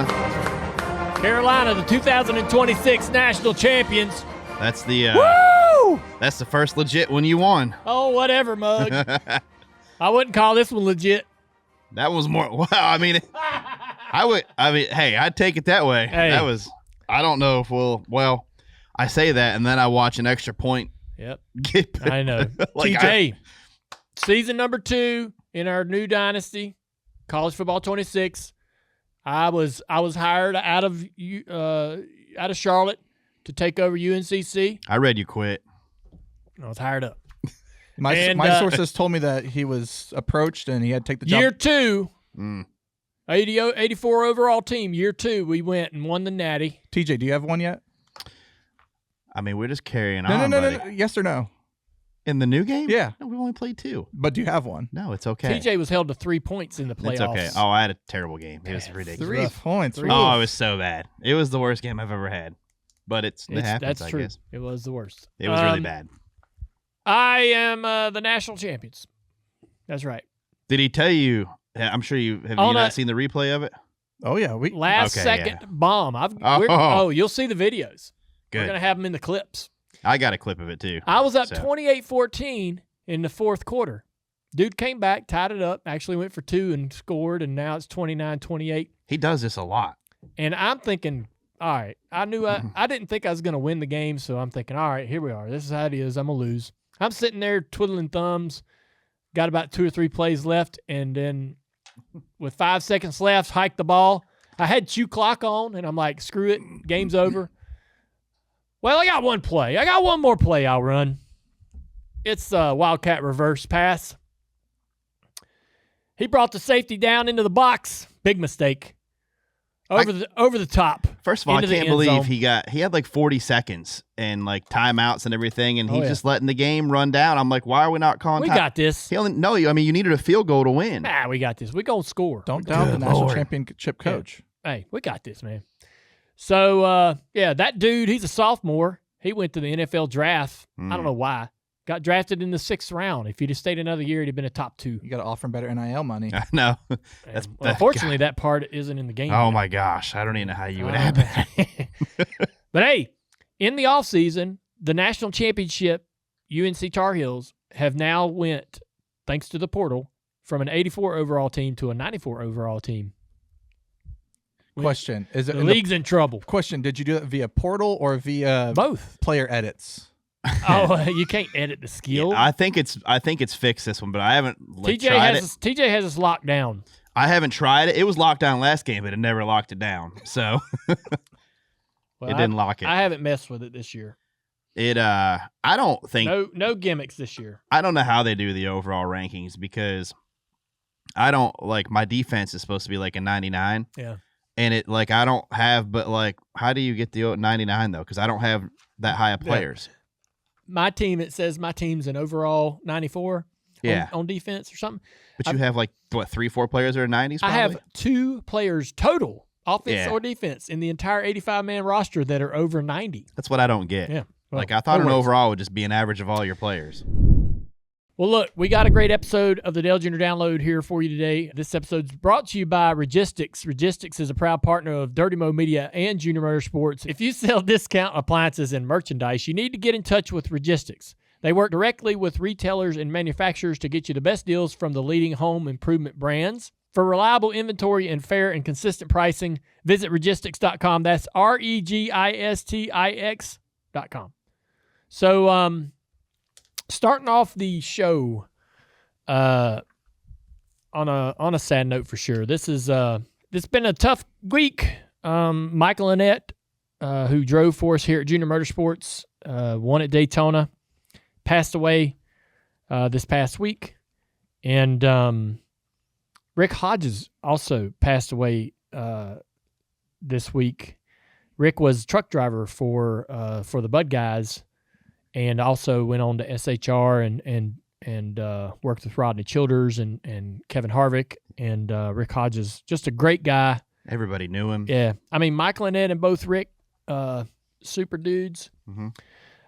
Carolina. Carolina, the 2026 national champions. That's the Woo! That's the first legit one you won. Oh, whatever, Mug. I wouldn't call this one legit. That was more. Well, I mean, hey, I'd take it that way. Hey. That was. I don't know if well, I say that and then I watch an extra point. Yep. I know. TJ, season number 2 in our new dynasty, college football 26. I was hired out of Charlotte to take over UNCC. I read you quit. I was hired up. My sources told me that he was approached and he had to take the job. Year 2, 84 overall team. Year 2, we went and won the Natty. TJ, do you have one yet? I mean, we're just carrying on. No. Yes or no? In the new game? Yeah. No, we only played 2. But do you have one? No, it's okay. TJ was held to 3 points in the playoffs. It's okay. Oh, I had a terrible game. It was ridiculous. 3 points. Oh, it was so bad. It was the worst game I've ever had. But it happens, that's true. I guess. It was the worst. It was really bad. I am the national champions. That's right. Did he tell you? I'm sure you have. You not seen the replay of it? Oh yeah, last second bomb. You'll see the videos. Good. We're gonna have them in the clips. I got a clip of it too. I was up 28-14 in the fourth quarter. Dude came back, tied it up, actually went for 2 and scored, and now it's 29-28. He does this a lot. And I'm thinking, all right, I knew I didn't think I was going to win the game, so I'm thinking, all right, here we are. This is how it is. I'm going to lose. I'm sitting there twiddling thumbs, got about 2 or 3 plays left, and then with 5 seconds left, hiked the ball. I had chew clock on, and I'm like, screw it, game's over. Well, I got one play. I got one more play I'll run. It's a Wildcat reverse pass. He brought the safety down into the box. Big mistake. Over the top. First of all, I can't believe he had like 40 seconds and like timeouts and everything, and he's just letting the game run down. I'm like, why are we not calling? We got this. You needed a field goal to win. Nah, we got this. We gonna score. Don't doubt the national championship coach. Yeah. Hey, we got this, man. So that dude, he's a sophomore. He went to the NFL draft. I don't know why. Got drafted in the 6th round. If he'd have stayed another year, he'd have been a top 2. You got to offer him better NIL money. I know. Unfortunately, that part isn't in the game. Oh, my gosh. I don't even know how you would have that. But, hey, in the offseason, the national championship, UNC Tar Heels, have now went, thanks to the portal, from an 84 overall team to a 94 overall team. Question. Is it the league's in trouble. Question. Did you do it via portal or via both player edits? Oh, you can't edit the skill. Yeah, I think it's fixed this one, but I haven't tried it. TJ has us locked down. I haven't tried it. It was locked down last game, but it never locked it down. So it didn't lock it. I haven't messed with it this year. I don't think no gimmicks this year. I don't know how they do the overall rankings because I don't my defense is supposed to be like a 99. Yeah. And I don't have, but how do you get the 99 though? Because I don't have that high of players. Yeah. My team, it says my team's an overall 94 on defense or something. But you have 3-4 players that are 90s probably? I have 2 players total, offense or defense, in the entire 85-man roster that are over 90. That's what I don't get. Yeah. Well, I thought an overall would just be an average of all your players. Well, look, we got a great episode of the Dale Jr. Download here for you today. This episode's brought to you by Registix. Registix is a proud partner of Dirty Mo Media and Junior Motorsports. If you sell discount appliances and merchandise, you need to get in touch with Registix. They work directly with retailers and manufacturers to get you the best deals from the leading home improvement brands. For reliable inventory and fair and consistent pricing, visit Registix.com. That's Registix.com. So, starting off the show on a sad note for sure. This been a tough week. Michael Annett, who drove for us here at Junior Motorsports, won at Daytona, passed away this past week. And Rick Hodges also passed away this week. Rick was truck driver for the Bud guys, and also went on to SHR and worked with Rodney Childers and Kevin Harvick. And Rick Hodges, just a great guy. Everybody knew him. Yeah. I mean, Michael and Ed and both Rick, super dudes. Mm-hmm.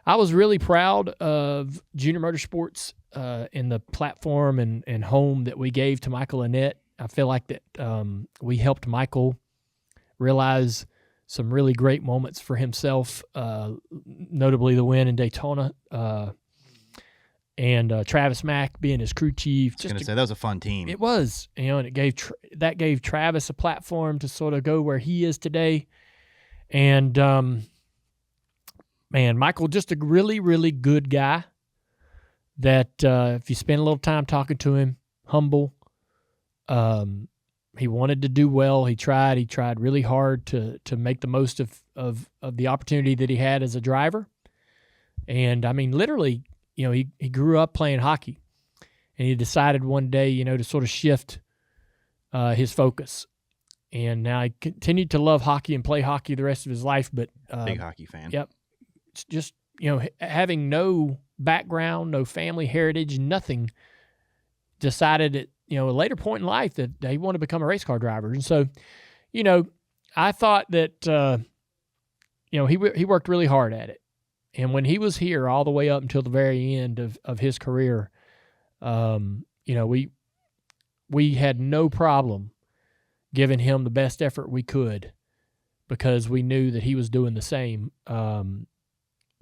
I was really proud of Junior Motorsports in the platform and home that we gave to Michael and Ed. I feel like that we helped Michael realize some really great moments for himself, notably the win in Daytona, and Travis Mack being his crew chief. I was going to say, that was a fun team. It was, and it gave Travis a platform to sort of go where he is today. And, man, Michael, just a really, really good guy that if you spend a little time talking to him, humble, he wanted to do well. He tried really hard to make the most of the opportunity that he had as a driver. And, I mean, literally, he grew up playing hockey, and he decided one day, to sort of shift his focus. And now he continued to love hockey and play hockey the rest of his life. But big hockey fan. Yep. It's just, having no background, no family heritage, nothing, decided at, a later point in life that he wanted to become a race car driver. And so, I thought that, he worked really hard at it. And when he was here all the way up until the very end of his career, we had no problem giving him the best effort we could, because we knew that he was doing the same,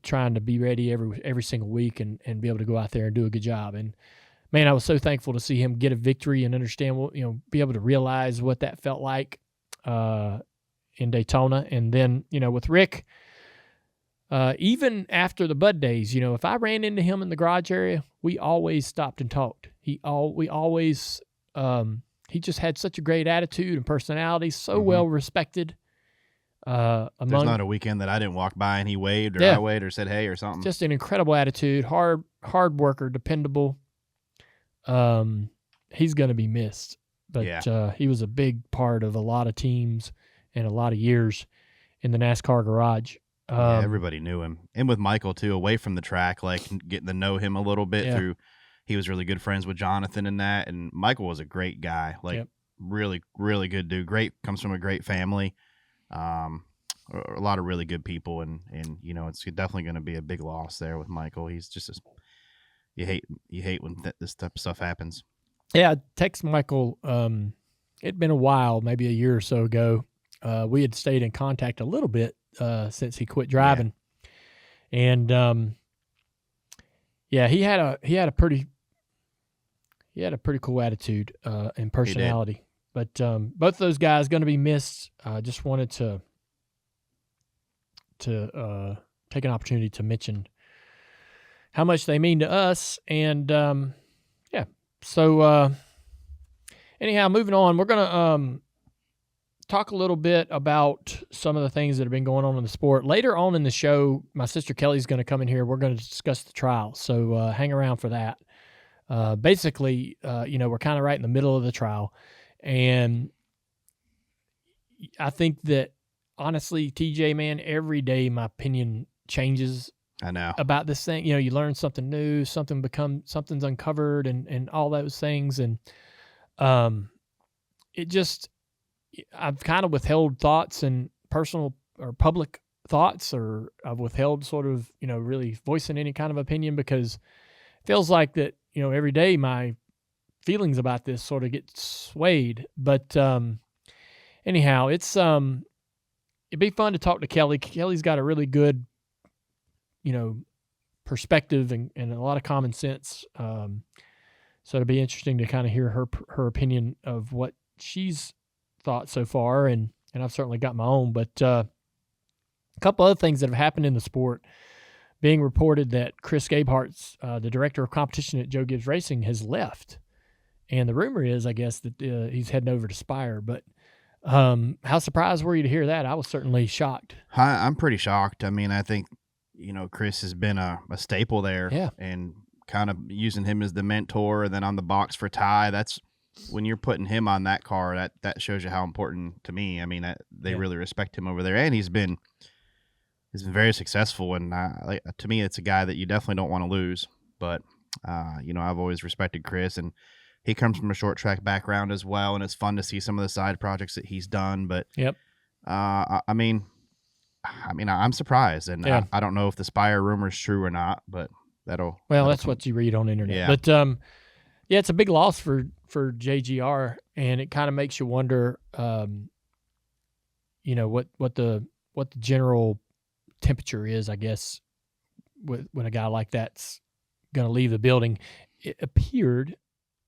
trying to be ready every single week and be able to go out there and do a good job. And man, I was so thankful to see him get a victory and understand what, be able to realize what that felt like in Daytona. And then, with Rick, even after the Bud days, if I ran into him in the garage area, we always stopped and talked. He just had such a great attitude and personality, so well respected. There's not a weekend that I didn't walk by and he waved or I waved or said hey or something. Just an incredible attitude, hard worker, dependable. He's going to be missed, but he was a big part of a lot of teams and a lot of years in the NASCAR garage. Everybody knew him. And with Michael, too, away from the track, like getting to know him a little bit through, he was really good friends with Jonathan and that. And Michael was a great guy, really, really good dude. Comes from a great family. A lot of really good people. And it's definitely going to be a big loss there with Michael. He's just you hate when this type of stuff happens. Yeah, I text Michael. It'd been a while, maybe a year or so ago. We had stayed in contact a little bit since he quit driving, and he had a pretty cool attitude and personality. But both of those guys going to be missed. Just wanted to take an opportunity to mention how much they mean to us, and So anyhow, moving on, we're gonna talk a little bit about some of the things that have been going on in the sport. Later on in the show, my sister Kelley's going to come in here. We're going to discuss the trial, so hang around for that. Basically, we're kind of right in the middle of the trial, and I think that honestly, TJ, man, every day my opinion changes. I know about this thing. You learn something new, something's uncovered, and all those things, and I've kind of withheld thoughts and personal or public thoughts, or I've withheld sort of, really voicing any kind of opinion, because it feels like that, every day my feelings about this sort of get swayed. But anyhow, it'd be fun to talk to Kelley. Kelley's got a really good, perspective and a lot of common sense. So it'll be interesting to kind of hear her opinion of what she's thought so far, and I've certainly got my own. But a couple other things that have happened in the sport. Being reported that Chris Gabehart, the director of competition at Joe Gibbs Racing, has left, and the rumor is, I guess, that he's heading over to Spire. But how surprised were you to hear that? I was certainly shocked. I'm pretty shocked. I mean, I think Chris has been a staple there, and kind of using him as the mentor, and then on the box for Ty. That's when you're putting him on that car, that shows you how important to me. I mean, they really respect him over there, and he's been very successful. And to me, it's a guy that you definitely don't want to lose. But I've always respected Chris, and he comes from a short track background as well, and it's fun to see some of the side projects that he's done. But I mean, I'm surprised, and I don't know if the Spire rumor is true or not, but that's what you read on the internet. Yeah. But it's a big loss for JGR, and it kind of makes you wonder, what the general temperature is, I guess, when a guy like that's going to leave the building. It appeared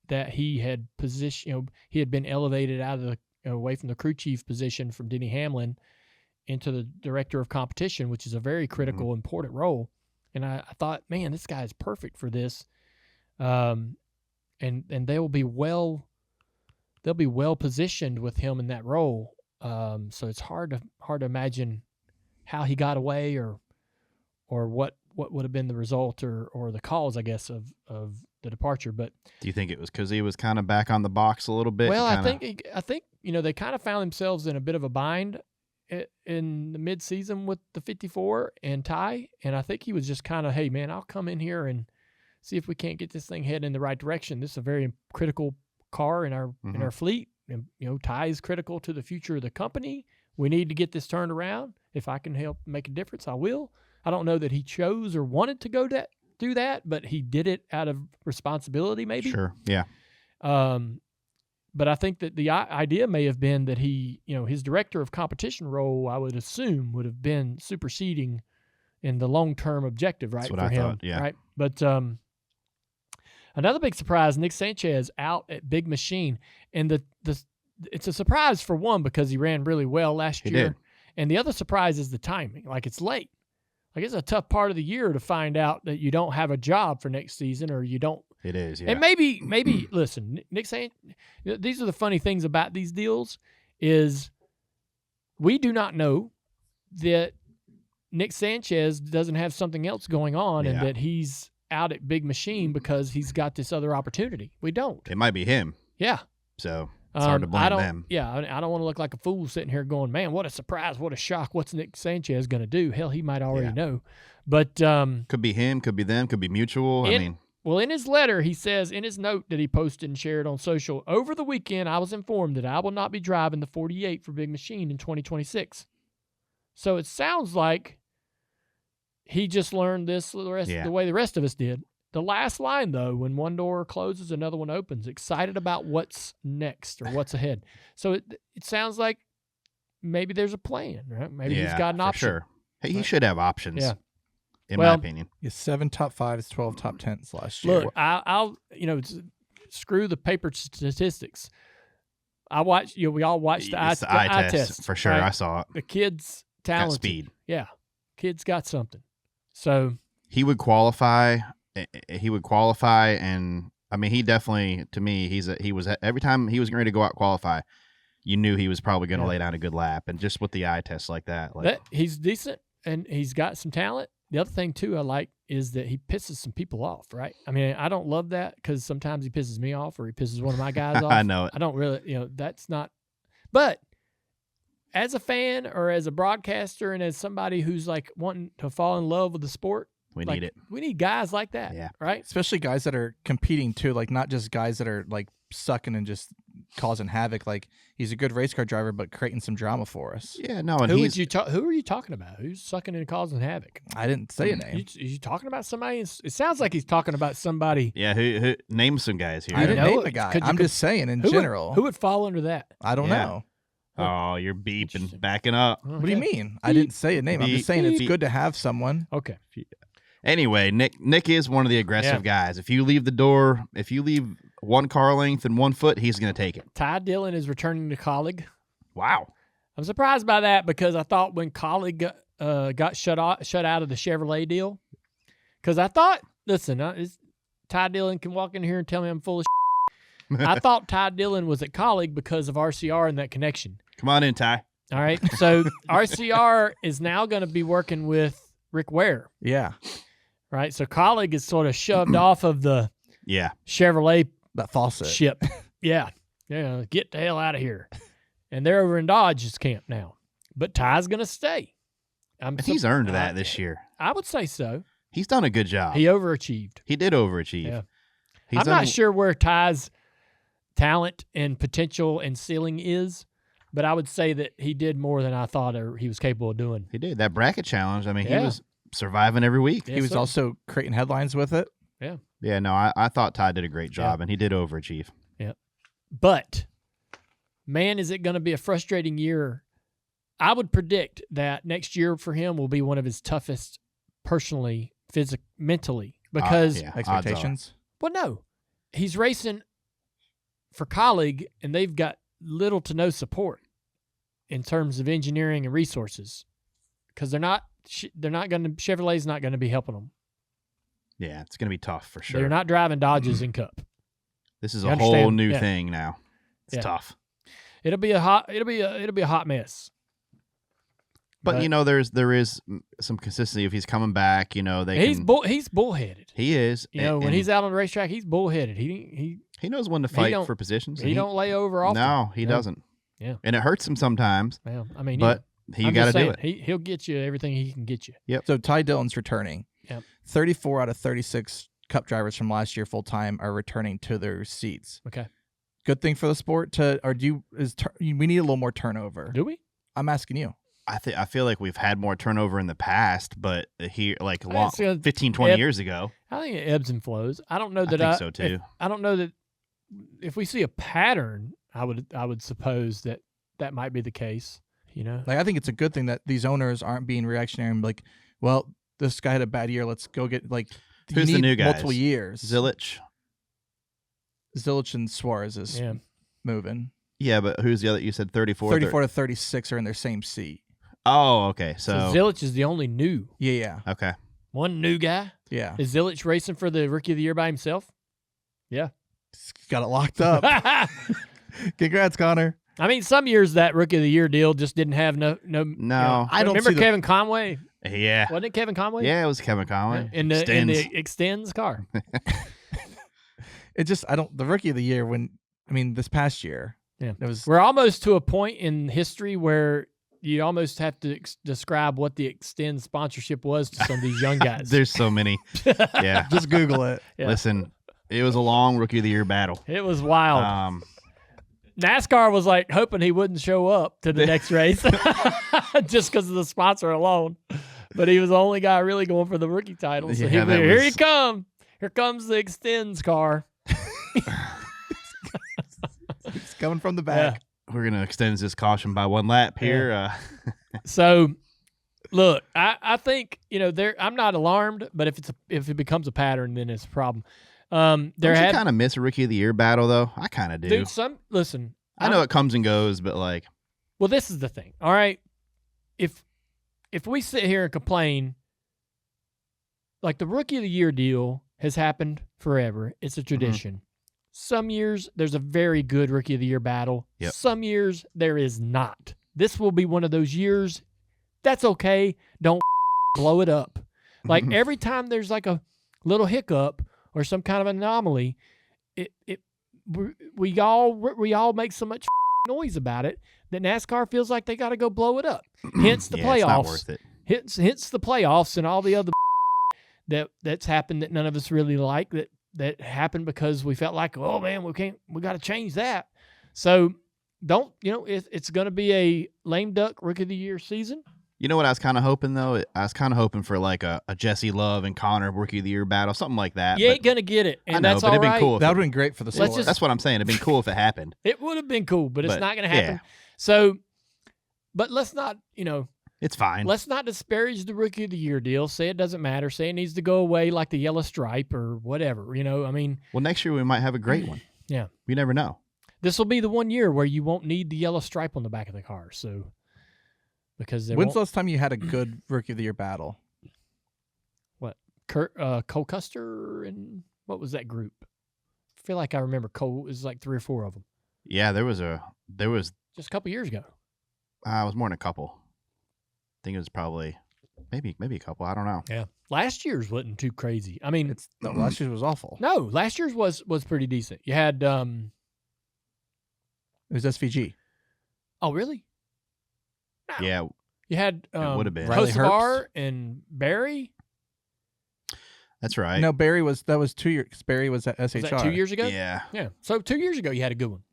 that he had he had been elevated out of away from the crew chief position from Denny Hamlin into the director of competition, which is a very critical, important role. And I thought, man, this guy is perfect for this. And they'll be well positioned with him in that role. So it's hard to imagine how he got away or what would have been the result or the cause, I guess, of the departure. But do you think it was because he was kind of back on the box a little bit? Well, I think they kind of found themselves in a bit of a bind in the mid-season with the 54 and Ty, and I think he was just kind of, hey man, I'll come in here and see if we can't get this thing heading in the right direction. This is a very critical car in our fleet, and Ty is critical to the future of the company. We need to get this turned around. If I can help make a difference, I will. I don't know that he chose or wanted to do that, but he did it out of responsibility, maybe. Sure, yeah. But I think that the idea may have been that he, his director of competition role, I would assume, would have been superseding in the long-term objective, right? That's what for I him, thought, yeah. Right. But another big surprise, Nick Sanchez out at Big Machine, and it's a surprise for one because he ran really well last year, did. And the other surprise is the timing. Like, it's late. Like, it's a tough part of the year to find out that you don't have a job for next season, or you don't. It is, yeah. And maybe listen, Nick Sanchez, these are the funny things about these deals is we do not know that Nick Sanchez doesn't have something else going on and that he's out at Big Machine because he's got this other opportunity. We don't. It might be him. Yeah. So it's hard to blame them. Yeah, I don't want to look like a fool sitting here going, man, what a surprise, what a shock. What's Nick Sanchez going to do? Hell, he might already know. But could be him, could be them, could be mutual. Well, in his letter, he says, in his note that he posted and shared on social, over the weekend, I was informed that I will not be driving the 48 for Big Machine in 2026. So it sounds like he just learned this the way the rest of us did. The last line, though, when one door closes, another one opens. Excited about what's next or what's ahead. So it sounds like maybe there's a plan, right? Maybe he's got an option. Sure. Hey, he should have options. Yeah. In my opinion. 7 top 5s, 12 top 10s last year. Look, I'll screw the paper statistics. I watch. We all watched the eye test for sure. Right? I saw it. The kid's talented. Got speed. Yeah, kid's got something. So he would qualify. And I mean, he definitely, to me, he was every time he was ready to go out qualify, you knew he was probably going to lay down a good lap, and just with the eye test like that, he's decent and he's got some talent. The other thing too I like is that he pisses some people off, right? I mean, I don't love that because sometimes he pisses me off or he pisses one of my guys off. I know it. I don't really, that's not. But as a fan or as a broadcaster and as somebody who's like wanting to fall in love with the sport, we need it. We need guys like that, right? Especially guys that are competing too, like not just guys that are like sucking and just causing havoc. Like, he's a good race car driver, but creating some drama for us. Yeah, no. And who are you talking about? Who's sucking and causing havoc? I didn't say a name. You talking about somebody? It sounds like he's talking about somebody. Yeah, who name some guys here? I didn't name a guy. I'm just saying in general. Who would fall under that? I don't know. Oh, you're beeping, backing up. Okay. What do you mean? I didn't say a name. I'm just saying it's good to have someone. Okay. Anyway, Nick is one of the aggressive guys. If you leave one car length and 1 foot, he's going to take it. Ty Dillon is returning to Kelley. Wow. I'm surprised by that because I thought when Kelley got shut out of the Chevrolet deal, because I thought, listen, Ty Dillon can walk in here and tell me I'm full of shit. I thought Ty Dillon was at Kelley because of RCR and that connection. Come on in, Ty. All right. So RCR is now going to be working with Rick Ware. Yeah. Right. So Kelley is sort of shoved off of the Chevrolet that faucet ship. Yeah. Get the hell out of here. And they're over in Dodge's camp now. But Ty's going to stay. He's earned that this year. I would say so. He's done a good job. He overachieved. He did overachieve. Yeah. I'm not sure where Ty's talent and potential and ceiling is, but I would say that he did more than I thought he was capable of doing. He did. That bracket challenge, I mean, he was surviving every week. Yes, he was also creating headlines with it. Yeah. Yeah, no, I thought Ty did a great job, and he did overachieve. Yeah. But, man, is it going to be a frustrating year I would predict that next year for him will be one of his toughest personally, mentally, because expectations. Well, no, he's racing for colleague, and they've got little to no support in terms of engineering and resources, because Chevrolet's not going to be helping them. Yeah, it's going to be tough for sure. They're not driving Dodges in Cup. This is a whole new thing now. It's tough. It'll be a hot mess. But there is some consistency if he's coming back. He's bullheaded. He is. When he's out on the racetrack, he's bullheaded. He knows when to fight for positions. He don't lay over often. No, he doesn't. Yeah, and it hurts him sometimes. Yeah, but you got to do it. He'll get you everything he can get you. Yep. So Ty Dillon's returning. Yep. 34 out of 36 Cup drivers from last year full time are returning to their seats. Okay. Good thing for the sport we need a little more turnover. Do we? I'm asking you. I feel like we've had more turnover in the past, but here 15, 20 years ago. I think it ebbs and flows. I don't know that I think so too. I don't know that if we see a pattern, I would suppose that might be the case. I think it's a good thing that these owners aren't being reactionary and like, well, this guy had a bad year. Let's go get who's the new guys? Multiple years. Zilic and Suarez is moving. Yeah, but who's the other? You said 34? 34 to 36 are in their same seat. Oh, okay. So Zilic is the only new. Yeah. Okay. One new guy? Yeah. Is Zilic racing for the Rookie of the Year by himself? Yeah. He's got it locked up. Congrats, Connor. I mean, some years that Rookie of the Year deal just didn't have no. I don't remember Kevin Conway. Yeah. Wasn't it Kevin Conway? Yeah, it was Kevin Conway. In the Extends car. It just the Rookie of the Year this past year. Yeah. We're almost to a point in history where you almost have to describe what the Extend sponsorship was to some of these young guys. There's so many. Yeah. Just Google it. Yeah. Listen, it was a long Rookie of the Year battle. It was wild. NASCAR was like hoping he wouldn't show up to the next race just because of the sponsor alone. But he was the only guy really going for the rookie title. So here you come. Here comes the Extends car. It's coming from the back. Yeah. We're going to extend this caution by one lap here. Yeah. So, look, I think, I'm not alarmed, but if it becomes a pattern, then it's a problem. Don't you kind of miss a Rookie of the Year battle, though? I kind of do. Dude, listen. I know it comes and goes, but like. Well, this is the thing. All right. If we sit here and complain, like the Rookie of the Year deal has happened forever. It's a tradition. Mm-hmm. Some years there's a very good Rookie of the Year battle. Yep. Some years there is not. This will be one of those years. That's okay. Don't blow it up. Like every time there's like a little hiccup or some kind of anomaly, we all make so much noise about it that NASCAR feels like they got to go blow it up. Hence the playoffs. It's not worth it. Hence the playoffs and all the other that's happened that none of us really like that happened because we felt like, oh man, we got to change that. So it's going to be a lame duck Rookie of the Year season. You know what I was kind of hoping, though? I was kind of hoping for like a Jesse Love and Connor Rookie of the Year battle, something like that. You ain't going to get it, and that's all right. It'd been cool. That would have been great for the sport. That's what I'm saying. It'd been cool if it happened. It would have been cool, but it's not going to happen. Yeah. So, but let's not, it's fine. Let's not disparage the Rookie of the Year deal. Say it doesn't matter. Say it needs to go away like the yellow stripe or whatever, Well, next year we might have a great one. Yeah. You never know. This will be the one year where you won't need the yellow stripe on the back of the car, so... Because when's the last time you had a good Rookie of the Year battle? What? Cole Custer and what was that group? I feel like I remember Cole. It was like 3 or 4 of them. Yeah, there was just a couple years ago. It was more than a couple. I think it was probably maybe a couple. I don't know. Yeah, last year's wasn't too crazy. I mean, last year's was awful. No, last year's was pretty decent. You had it was SVG. Oh, really? No. Yeah, you had it would have been Kosovar and Barry. That's right. No, Barry was 2 years. Barry was at SHR. Was that 2 years ago? Yeah. So 2 years ago, you had a good one.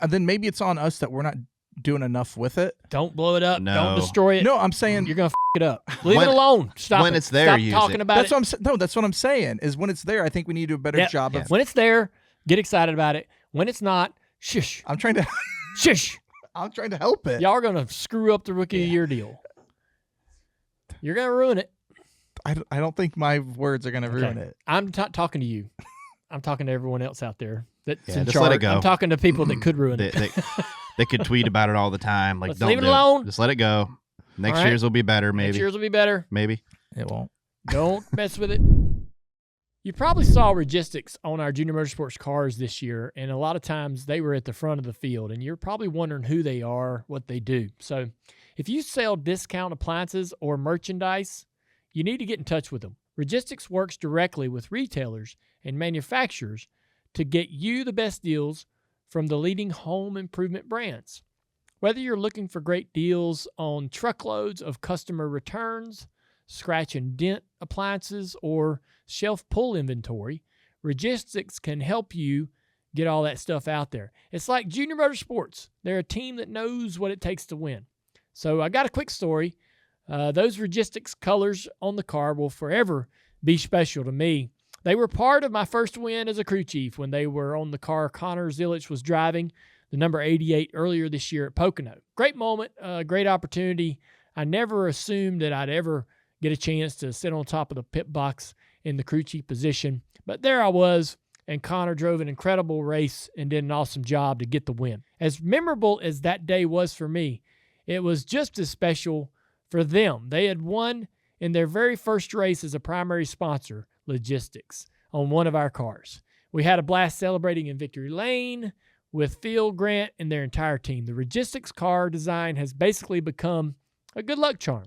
Then maybe it's on us that we're not doing enough with it. Don't blow it up. No. Don't destroy it. No, I'm saying you're gonna it up. Leave it alone. Stop. When it's there, Stop use talking it. about that's it. That's what I'm saying. Is when it's there, I think we need to do a better job of. When it's there, get excited about it. When it's not, shush. I'm trying to. Shush. I'm trying to help it. Y'all are going to screw up the Rookie of the Year deal. You're going to ruin it. I don't think my words are going to ruin it. I'm talking to you. I'm talking to everyone else out there that's in just charge. let it go. I'm talking to people that could ruin it. They could tweet about it all the time. Like, Let's don't leave it do alone. Just let it go. Next right. year's will be better, maybe. Next year's will be better. Maybe. It won't. Don't mess with it. You probably saw Registix on our Junior Motorsports cars this year, and a lot of times they were at the front of the field, and you're probably wondering who they are, what they do. So if you sell discount appliances or merchandise, you need to get in touch with them. Registix works directly with retailers and manufacturers to get you the best deals from the leading home improvement brands. Whether you're looking for great deals on truckloads of customer returns, scratch and dent appliances, or shelf pull inventory, Registix can help you get all that stuff out there. It's like Junior Motorsports. They're a team that knows what it takes to win. So I got a quick story. Those Registix colors on the car will forever be special to me. They were part of my first win as a crew chief when they were on the car Connor Zillich was driving, the number 88, earlier this year at Pocono. Great moment, great opportunity. I never assumed that I'd ever get a chance to sit on top of the pit box in the crew chief position. But there I was, and Connor drove an incredible race and did an awesome job to get the win. As memorable as that day was for me, it was just as special for them. They had won in their very first race as a primary sponsor, Registix, on one of our cars. We had a blast celebrating in Victory Lane with Phil Grant and their entire team. The Registix car design has basically become a good luck charm.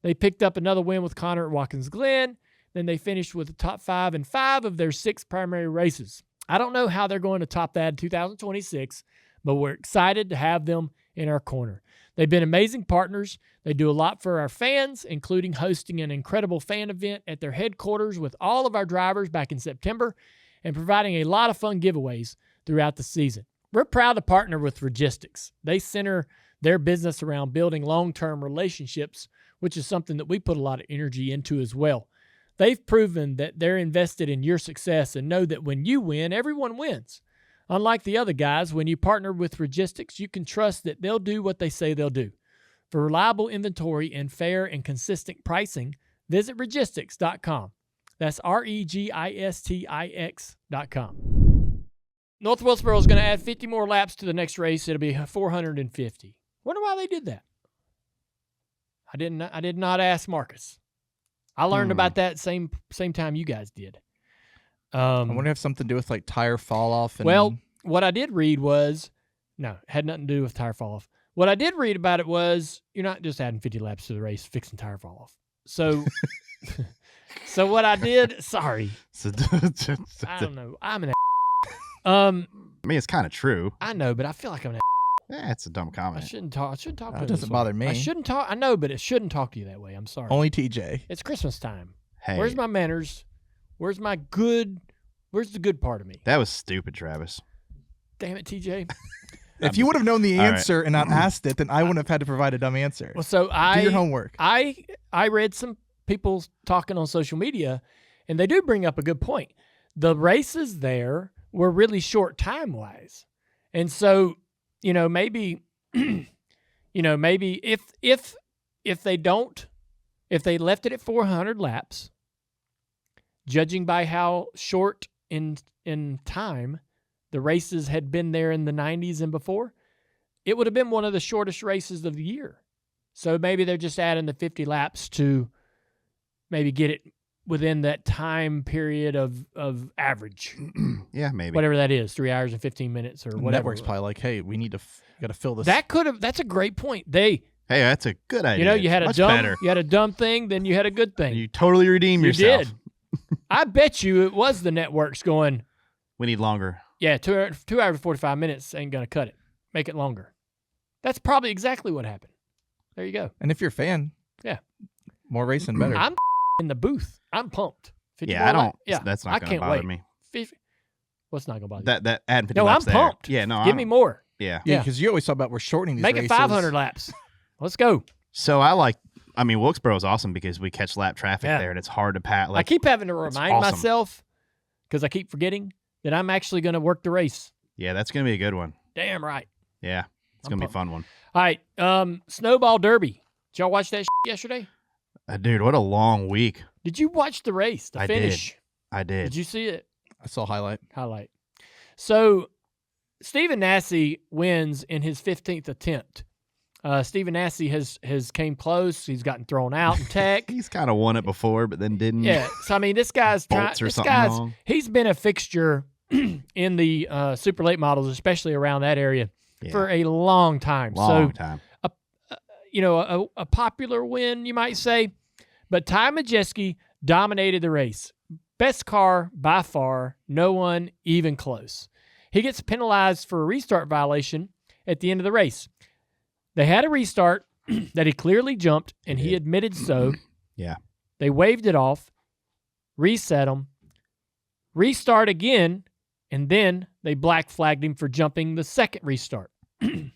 They picked up another win with Connor at Watkins Glen. Then they finished with the top 5 in 5 of their 6 primary races. I don't know how they're going to top that in 2026, but we're excited to have them in our corner. They've been amazing partners. They do a lot for our fans, including hosting an incredible fan event at their headquarters with all of our drivers back in September and providing a lot of fun giveaways throughout the season. We're proud to partner with Registix. They center their business around building long-term relationships, which is something that we put a lot of energy into as well. They've proven that they're invested in your success and know that when you win, everyone wins. Unlike the other guys, when you partner with Registix, you can trust that they'll do what they say they'll do. For reliable inventory and fair and consistent pricing, visit Registix.com. That's Registix.com. North Wilkesboro is going to add 50 more laps to the next race. It'll be 450. Wonder why they did that. I did not ask Marcus. I learned about that same time you guys did. I wonder if it has something to do with like tire fall off. Well, what I did read was, no, it had nothing to do with tire fall off. What I did read about it was you're not just adding 50 laps to the race, fixing tire fall off. So, so what I did, sorry, I don't know. I'm an I mean, it's kind of true. I know, but I feel like I'm an It's a dumb comment. I shouldn't talk to That you doesn't this bother way. me. I shouldn't talk. I know, but it shouldn't talk to you that way. I'm sorry. Only TJ. It's Christmas time. Hey, Where's my manners? Where's the good part of me? that was stupid, Travis. Damn it, TJ. If you would have known the All right. answer and not asked it, then I wouldn't have had to provide a dumb answer. Well, so Do your homework. I read some people talking on social media, and they do bring up a good point. The races there were really short time-wise. And so, maybe if they left it at 400 laps, judging by how short in time the races had been there in the 90s and before, it would have been one of the shortest races of the year. So maybe they're just adding the 50 laps to maybe get it within that time period of average. Yeah, maybe. Whatever that is, 3 hours and 15 minutes or whatever. Network's probably like, hey, we need to got to fill this. That's a great point. Hey, that's a good idea. You had Much better. you had a dumb thing, then you had a good thing. You totally redeem yourself. did. I bet you it was the networks going, We need longer. yeah, 2 hours and 45 minutes ain't going to cut it. Make it longer. That's probably exactly what happened. There you go. And if you're a fan, Yeah. more racing better. I'm in the booth. I'm pumped. 50 Yeah, more I don't. laps. Yeah, That's not I going to can't bother wait. me. 50, what's not going to bother you? That adding 50 No, laps I'm there. pumped. Yeah, no. Give me more. Yeah. Yeah, Yeah. because you always talk about we're shortening these Make races. it 500 laps. Let's go. So Wilkesboro is awesome because we catch lap traffic Yeah. there and it's hard to pat. I keep having to remind awesome. myself, because I keep forgetting, that I'm actually going to work the race. Yeah, that's going to be a good one. Damn right. Yeah. It's going to be a fun one. All right. Snowball Derby. Did y'all watch that yesterday? Dude, what a long week. Did you watch the race, the finish? I did. Did you see it? I saw highlight. So Stephen Nasse wins in his 15th attempt. Stephen Nasse has came close. He's gotten thrown out in tech. He's kind of won it before, but then didn't. Yeah. So I mean, this guy's wrong. He's been a fixture in the super late models, especially around that area, for a long time. Long time. A popular win, you might say. But Ty Majeski dominated the race. Best car by far, no one even close. He gets penalized for a restart violation at the end of the race. They had a restart that he clearly jumped, and he admitted so. Yeah. They waved it off, reset him, restart again, and then they black flagged him for jumping the second restart. Ty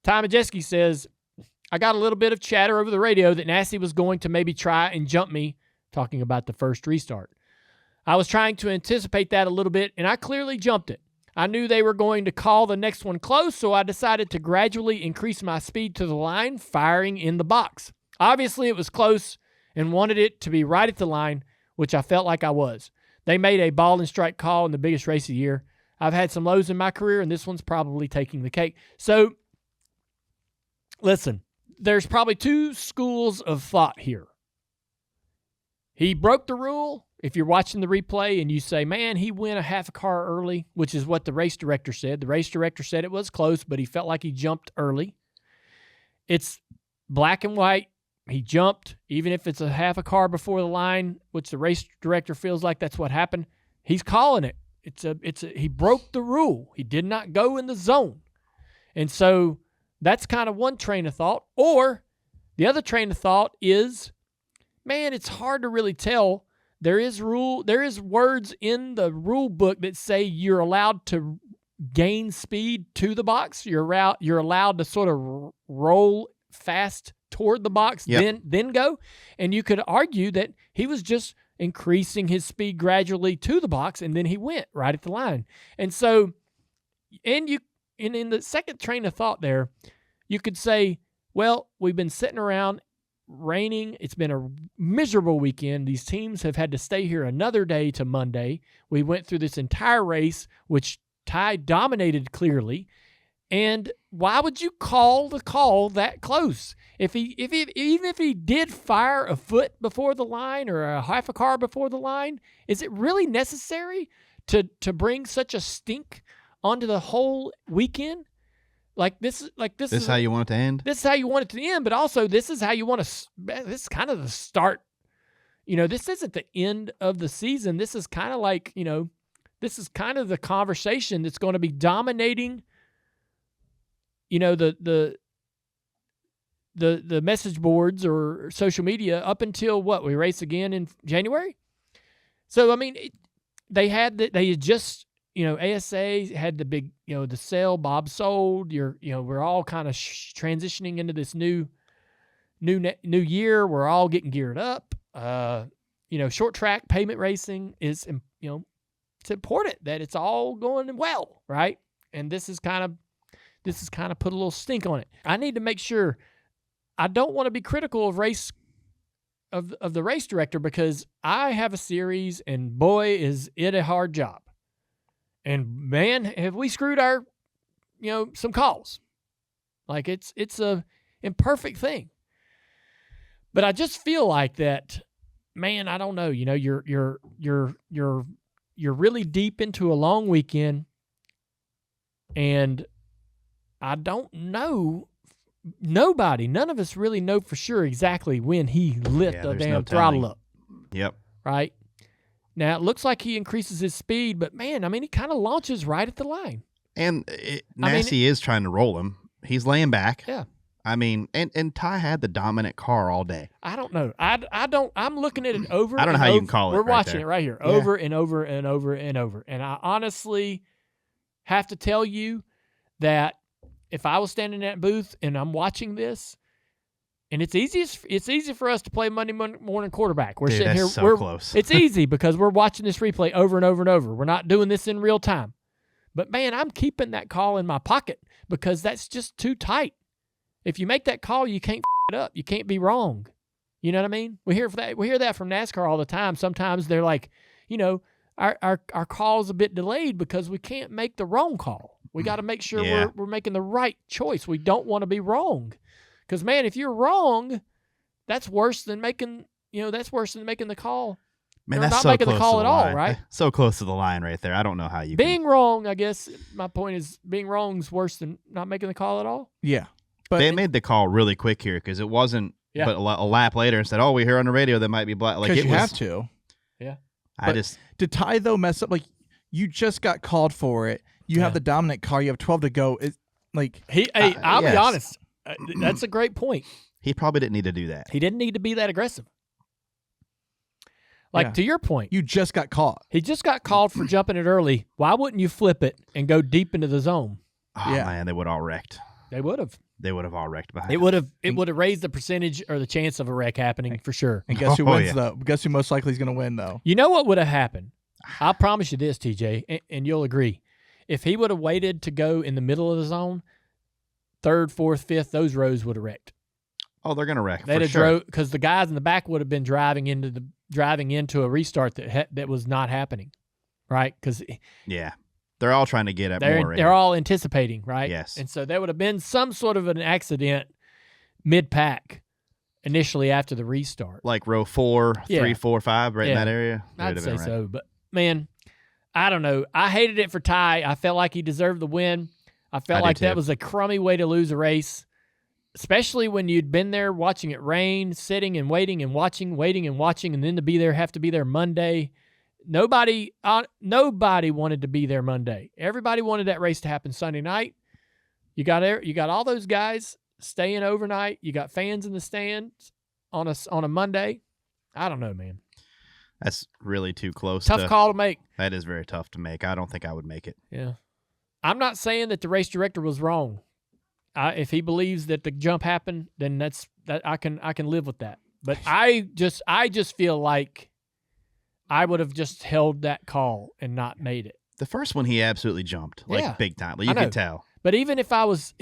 Majeski says, I got a little bit of chatter over the radio that Nasse was going to maybe try and jump me, talking about the first restart. I was trying to anticipate that a little bit, and I clearly jumped it. I knew they were going to call the next one close, so I decided to gradually increase my speed to the line, firing in the box. Obviously, it was close and wanted it to be right at the line, which I felt like I was. They made a ball and strike call in the biggest race of the year. I've had some lows in my career, and this one's probably taking the cake. So, listen, there's probably two schools of thought here. He broke the rule. If you're watching the replay and you say, man, he went a half a car early, which is what the race director said. The race director said it was close, but he felt like he jumped early. It's black and white. He jumped, even if it's a half a car before the line, which the race director feels like that's what happened. He's calling it. He broke the rule. He did not go in the zone. And so that's kind of one train of thought. Or the other train of thought is, man, it's hard to really tell. There is words in the rule book that say you're allowed to gain speed to the box. You're allowed to sort of roll fast toward the box, then go. And you could argue that he was just increasing his speed gradually to the box, and then he went right at the line. And so, and in the second train of thought there, you could say, well, we've been sitting around raining. It's been a miserable weekend. These teams have had to stay here another day to Monday. We went through this entire race, which Ty dominated clearly. And why would you call the call that close? Even if he did fire a foot before the line or a half a car before the line, is it really necessary to bring such a stink onto the whole weekend? This is how you want it to end? This is how you want it to end, but also this is how you want to – this is kind of the start. This isn't the end of the season. This is kind of like, this is kind of the conversation that's going to be dominating, the message boards or social media up until what? We race again in January? So, I mean, they had just – ASA had the big, the sale Bob sold. We're all kind of transitioning into this new year. We're all getting geared up. Short track pavement racing is, it's important that it's all going well, right? And this is kind of put a little stink on it. I need to make sure. I don't want to be critical of the race director because I have a series, and boy, is it a hard job. And man, have we screwed our, some calls. Like it's a imperfect thing. But I just feel like that, man, I don't know. You're really deep into a long weekend, and I don't know. None of us really know for sure exactly when he lit the damn throttle up. Yep. Right? Now, it looks like he increases his speed, but, man, I mean, he kind of launches right at the line. And Nasse is trying to roll him. He's laying back. Yeah. I mean, and Ty had the dominant car all day. I don't know. I'm looking at it over. I don't know how you can call it. We're watching it right here, over and over and over and over. And I honestly have to tell you that if I was standing in that booth and I'm watching this, and it's easy for us to play Monday morning quarterback. We're sitting here. So close. It's easy because we're watching this replay over and over and over. We're not doing this in real time. But, man, I'm keeping that call in my pocket because that's just too tight. If you make that call, you can't f it up. You can't be wrong. You know what I mean? We hear that from NASCAR all the time. Sometimes they're like, our call's a bit delayed because we can't make the wrong call. We got to make sure we're making the right choice. We don't want to be wrong. Because, man, if you're wrong, that's worse than making the call. Man, that's not so making close the call to at the all, line. right? So close to the line right there. I don't know how you being wrong, I guess my point is being wrong is worse than not making the call at all. Yeah. But they made the call really quick here because it wasn't but a lap later and said, we hear on the radio that might be black. Like, have to. Yeah. Did Ty, though, mess up? Like, you just got called for it. You have the dominant car. You have 12 to go. It's like I'll be honest. That's a great point. He probably didn't need to do that. He didn't need to be that aggressive. Like, to your point. You just got caught. He just got called for jumping it early. Why wouldn't you flip it and go deep into the zone? Oh, man, they would have all wrecked. They would have. They would have all wrecked behind. It would have raised the percentage or the chance of a wreck happening for sure. And guess who wins, though? Guess who most likely is going to win, though? You know what would have happened? I'll promise you this, TJ, and you'll agree. If he would have waited to go in the middle of the zone, third, fourth, fifth, those rows would have wrecked. Oh, they're going to wreck. They'd have drove because the guys in the back would have been driving into a restart that was not happening, right? Because they're all trying to get at more. They're all anticipating, right? Yes. And so there would have been some sort of an accident mid-pack initially after the restart. Like row 4, 3, 4, 5, right in that area? I'd say so. But, man, I don't know. I hated it for Ty. I felt like he deserved the win. I felt like that was a crummy way to lose a race, especially when you'd been there watching it rain, sitting and waiting and watching, and then have to be there Monday. Nobody wanted to be there Monday. Everybody wanted that race to happen Sunday night. You got all those guys staying overnight. You got fans in the stands on a Monday. I don't know, man. That's really too close. Tough call to make. That is very tough to make. I don't think I would make it. Yeah. I'm not saying that the race director was wrong. If he believes that the jump happened, then I can live with that. But I just feel like I would have just held that call and not made it. The first one he absolutely jumped, big time. Like, you could tell. But even if I was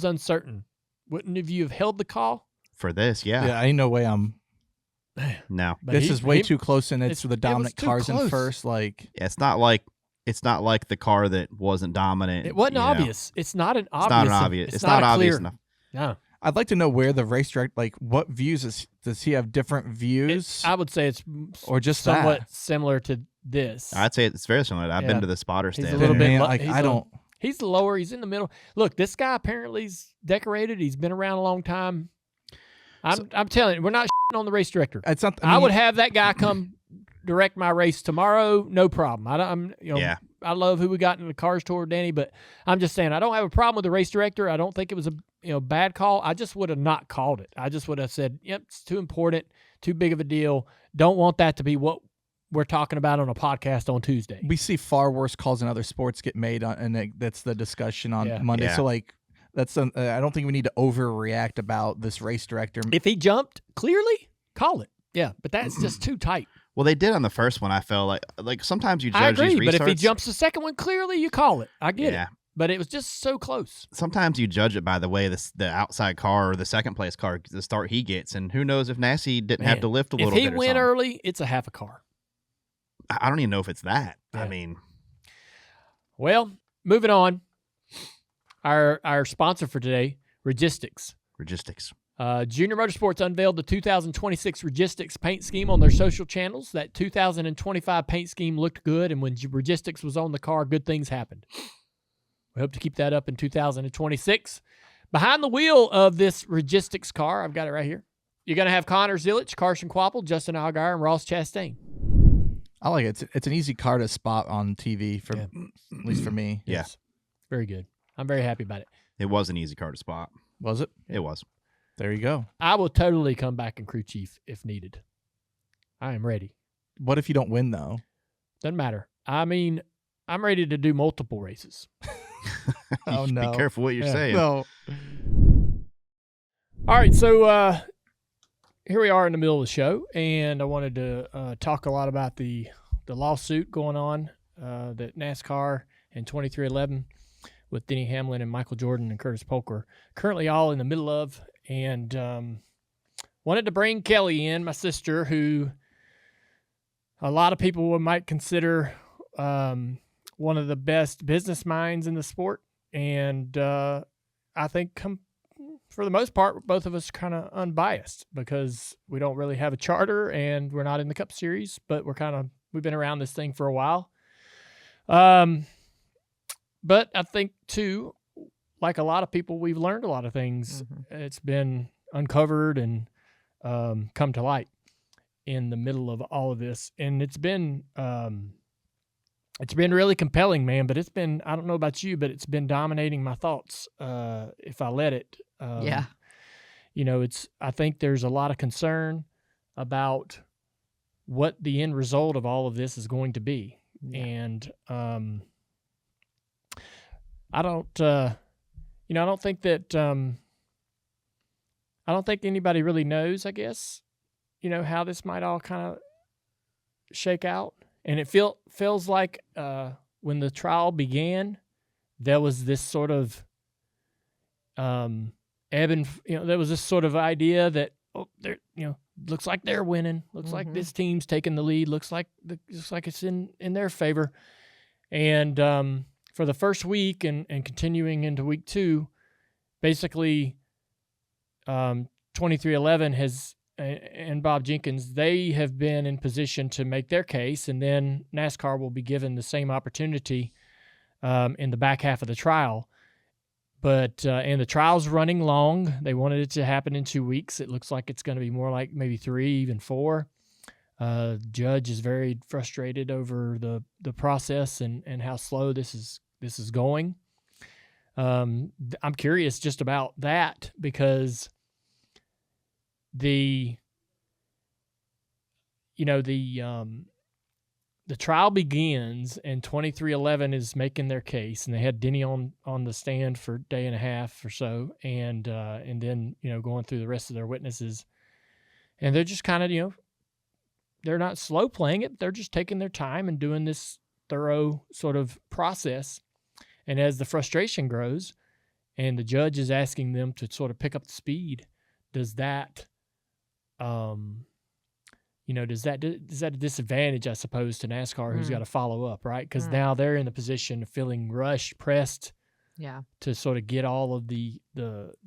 uncertain, wouldn't you have held the call? For this, yeah. Yeah, ain't no way I'm. No. This is way too close, and it's the dominant cars in first. Like, it's not like the car that wasn't dominant. It wasn't obvious. It's not an obvious. It's not obvious enough. No. I'd like to know where the race director, like, what views does he have? Different views? I would say it's or just somewhat similar to this. I'd say it's very similar. I've been to the spotter stand. He's a little bit don't. He's lower. He's in the middle. Look, this guy apparently is decorated. He's been around a long time. I'm telling you, we're not on the race director. It's not. I would have that guy come direct my race tomorrow. No problem. I love who we got in the cars toward, Danny, but I'm just saying I don't have a problem with the race director. I don't think it was a bad call. I just would have not called it. I just would have said, yep, it's too important, too big of a deal. Don't want that to be what we're talking about on a podcast on Tuesday. We see far worse calls in other sports get made, and that's the discussion on Monday. Yeah. So, like, I don't think we need to overreact about this race director. If he jumped clearly, call it. Yeah, but that's just too tight. Well, they did on the first one. I felt like sometimes you judge these restarts. But if he jumps the second one clearly, you call it. I get it. But it was just so close. Sometimes you judge it by the way the outside car or the second place car, the start he gets, and who knows if Nasty didn't have to lift a little bit. If he went early, it's a half a car. I don't even know if it's that. Yeah. I mean, well, moving on. Our sponsor for today, Registix. Junior Motorsports unveiled the 2026 Registix paint scheme on their social channels. That 2025 paint scheme looked good, and when Registix was on the car, good things happened. We hope to keep that up in 2026. Behind the wheel of this Registix car, I've got it right here, you're going to have Connor Zilic, Carson Quapple, Justin Allgaier, and Ross Chastain. I like it. It's an easy car to spot on TV, at least for me. Yeah. Yes. Very good. I'm very happy about it. It was an easy car to spot. Was it? It was. There you go. I will totally come back and crew chief if needed. I am ready. What if you don't win, though? Doesn't matter. I mean, I'm ready to do multiple races. Oh, no. Be careful what you're saying. No. All right, so here we are in the middle of the show, and I wanted to talk a lot about the lawsuit going on that NASCAR and 2311 with Denny Hamlin and Michael Jordan and Curtis Polk currently all in the middle of. And wanted to bring Kelley in, my sister, who a lot of people might consider one of the best business minds in the sport. And I think for the most part, both of us kind of unbiased because we don't really have a charter and we're not in the Cup Series, but we've been around this thing for a while. But I think too, like a lot of people, we've learned a lot of things. Mm-hmm. It's been uncovered and come to light in the middle of all of this. And it's been really compelling, man, but it's been, I don't know about you, but it's been dominating my thoughts if I let it. Yeah. I think there's a lot of concern about what the end result of all of this is going to be. Yeah. And I don't think that, I don't think anybody really knows, I guess, how this might all kind of shake out. And it feels like when the trial began, there was this sort of there was this sort of idea that looks like they're winning, looks like this team's taking the lead, looks like it's in their favor, and for the first week and continuing into week 2, basically 2311 and Bob Jenkins, they have been in position to make their case, and then NASCAR will be given the same opportunity in the back half of the trial. But and the trial's running long. They wanted it to happen in 2 weeks. It looks like it's going to be more like maybe 3, even 4. Judge is very frustrated over the process and how slow this is going. I'm curious just about that because the trial begins and 2311 is making their case, and they had Denny on the stand for a day and a half or so, and then going through the rest of their witnesses, and they're just kind of they're not slow playing it, they're just taking their time and doing this thorough sort of process. And as the frustration grows, and the judge is asking them to sort of pick up the speed, does that is that a disadvantage, I suppose, to NASCAR who's got to follow up, right? Because now they're in the position of feeling rushed, pressed, to sort of get all of the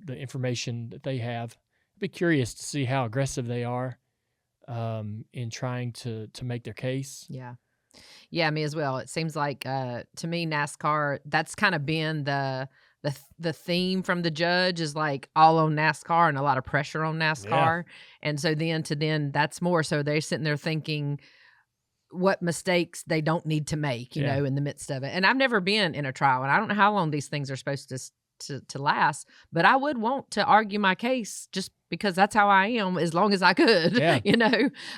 information that they have. I'd be curious to see how aggressive they are in trying to make their case. Yeah, me as well. It seems like to me, NASCAR, that's kind of been the theme from the judge is like all on NASCAR and a lot of pressure on NASCAR. Yeah. And so then that's more so they're sitting there thinking what mistakes they don't need to make, you know, in the midst of it. And I've never been in a trial, and I don't know how long these things are supposed to last, but I would want to argue my case just because that's how I am as long as I could, but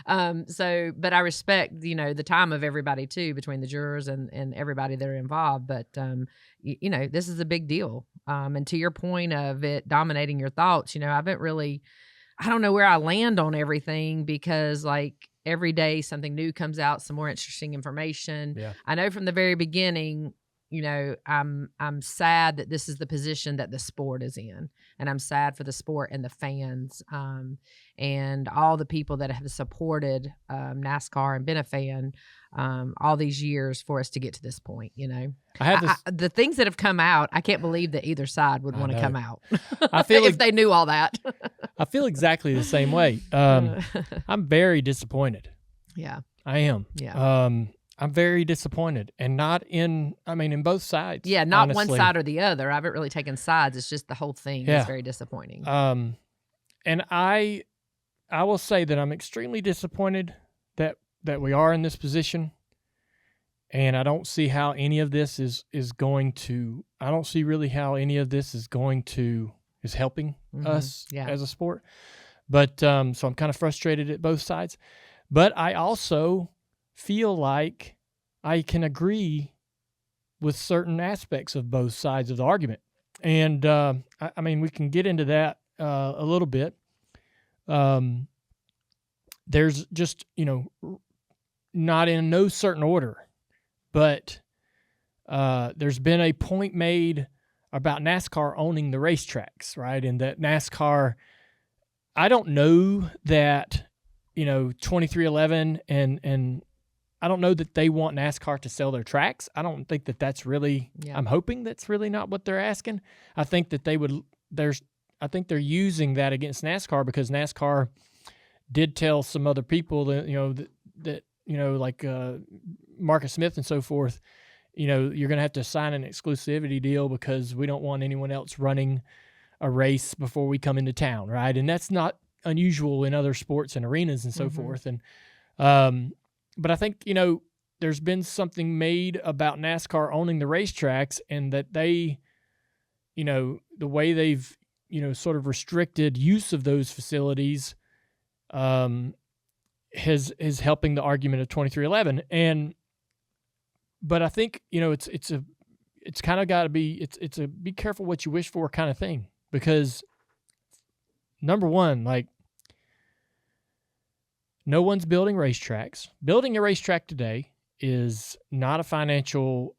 I respect, the time of everybody too, between the jurors and everybody that are involved. But, this is a big deal. And to your point of it dominating your thoughts, I don't know where I land on everything because like every day something new comes out, some more interesting information. Yeah. I know from the very beginning, I'm sad that this is the position that the sport is in, and I'm sad for the sport and the fans, and all the people that have supported NASCAR and been a fan all these years for us to get to this point. The things that have come out, I can't believe that either side would want to come out. I feel if they knew all that. I feel exactly the same way. I'm very disappointed. Yeah, I am. Yeah. I'm very disappointed, and not in both sides. Yeah, not honestly. One side or the other. I haven't really taken sides. It's just the whole thing is very disappointing. And I will say that I'm extremely disappointed that we are in this position, and I don't see how any of this is going to. I don't see really how any of this is helping us as a sport. But so I'm kind of frustrated at both sides, but I also feel like I can agree with certain aspects of both sides of the argument. And, we can get into that a little bit. There's just, not in no certain order, but there's been a point made about NASCAR owning the racetracks, right? And that NASCAR, I don't know that, 2311 and I don't know that they want NASCAR to sell their tracks. I don't think that that's really, I'm hoping that's really not what they're asking. I think that I think they're using that against NASCAR because NASCAR did tell some other people that, like Marcus Smith and so forth, you're going to have to sign an exclusivity deal because we don't want anyone else running a race before we come into town, right? And that's not unusual in other sports and arenas and so forth. And but I think, there's been something made about NASCAR owning the racetracks and that they, the way they've, sort of restricted use of those facilities is helping the argument of 2311. But I think, it's kind of got to be, it's a be careful what you wish for kind of thing, because number one, like, no one's building racetracks. Building a racetrack today is not a financial,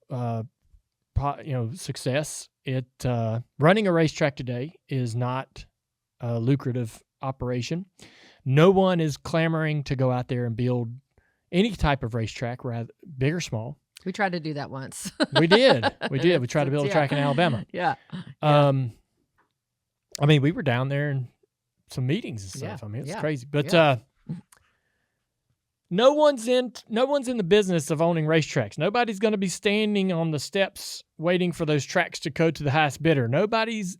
success. Running a racetrack today is not a lucrative operation. No one is clamoring to go out there and build any type of racetrack, rather big or small. We tried to do that once. We did. We tried to build a track in Alabama. Yeah. We were down there in some meetings and stuff. It's crazy. But no one's in the business of owning racetracks. Nobody's going to be standing on the steps waiting for those tracks to go to the highest bidder. Nobody's.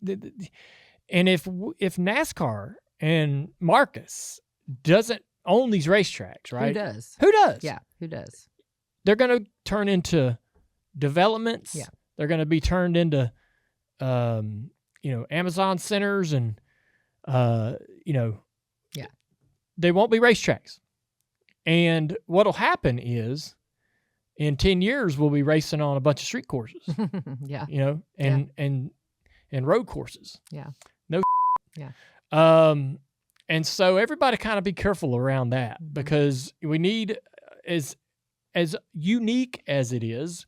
And if NASCAR and Marcus doesn't own these racetracks, right? Who does? Who does? Yeah, who does? They're going to turn into developments. Yeah. They're going to be turned into, Amazon centers and, they won't be racetracks. And what'll happen is in 10 years, we'll be racing on a bunch of street courses, and road courses. Yeah. No. Yeah. And so everybody kind of be careful around that because we need, as unique as it is,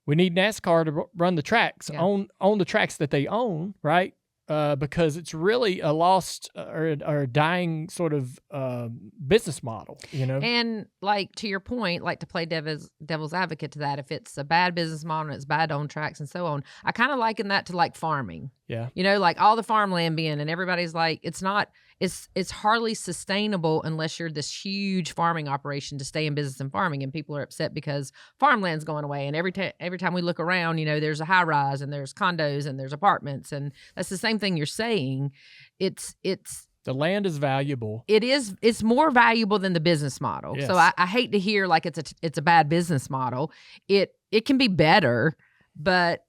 we need NASCAR to run the tracks, own the tracks that they own, right? Because it's really a lost or a dying sort of business model, And like to your point, like to play devil's advocate to that, if it's a bad business model and it's bad on tracks and so on, I kind of liken that to like farming. Yeah. Like all the farmland being, and everybody's like, it's hardly sustainable unless you're this huge farming operation to stay in business and farming, and people are upset because farmland's going away. And every time we look around, there's a high rise and there's condos and there's apartments, and that's the same thing you're saying. It's the land is valuable. It is. It's more valuable than the business model. Yes. So I hate to hear like it's a bad business model. It can be better, but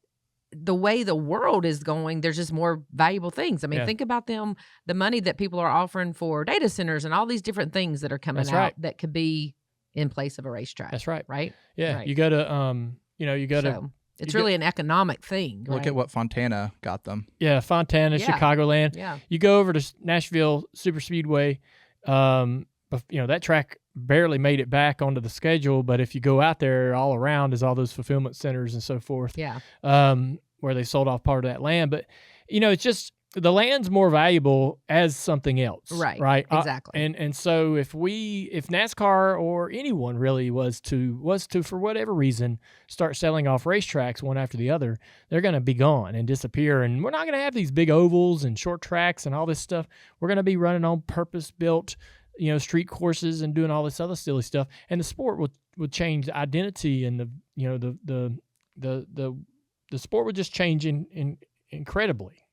the way the world is going, there's just more valuable things. Think about the money that people are offering for data centers and all these different things that are coming out that could be in place of a racetrack. That's right. Right? Yeah. Right. You go to, it's really an economic thing. Look at what Fontana got them. Yeah, Fontana, Chicagoland. Yeah. You go over to Nashville Super Speedway. That track barely made it back onto the schedule, but if you go out there, all around is all those fulfillment centers and so forth. Yeah. Where they sold off part of that land. But, it's just the land's more valuable as something else. Right. Right. Exactly. And so if NASCAR or anyone really was to for whatever reason start selling off racetracks one after the other, they're going to be gone and disappear. And we're not going to have these big ovals and short tracks and all this stuff. We're going to be running on purpose-built, street courses and doing all this other silly stuff. And the sport would change the identity and the sport would just change incredibly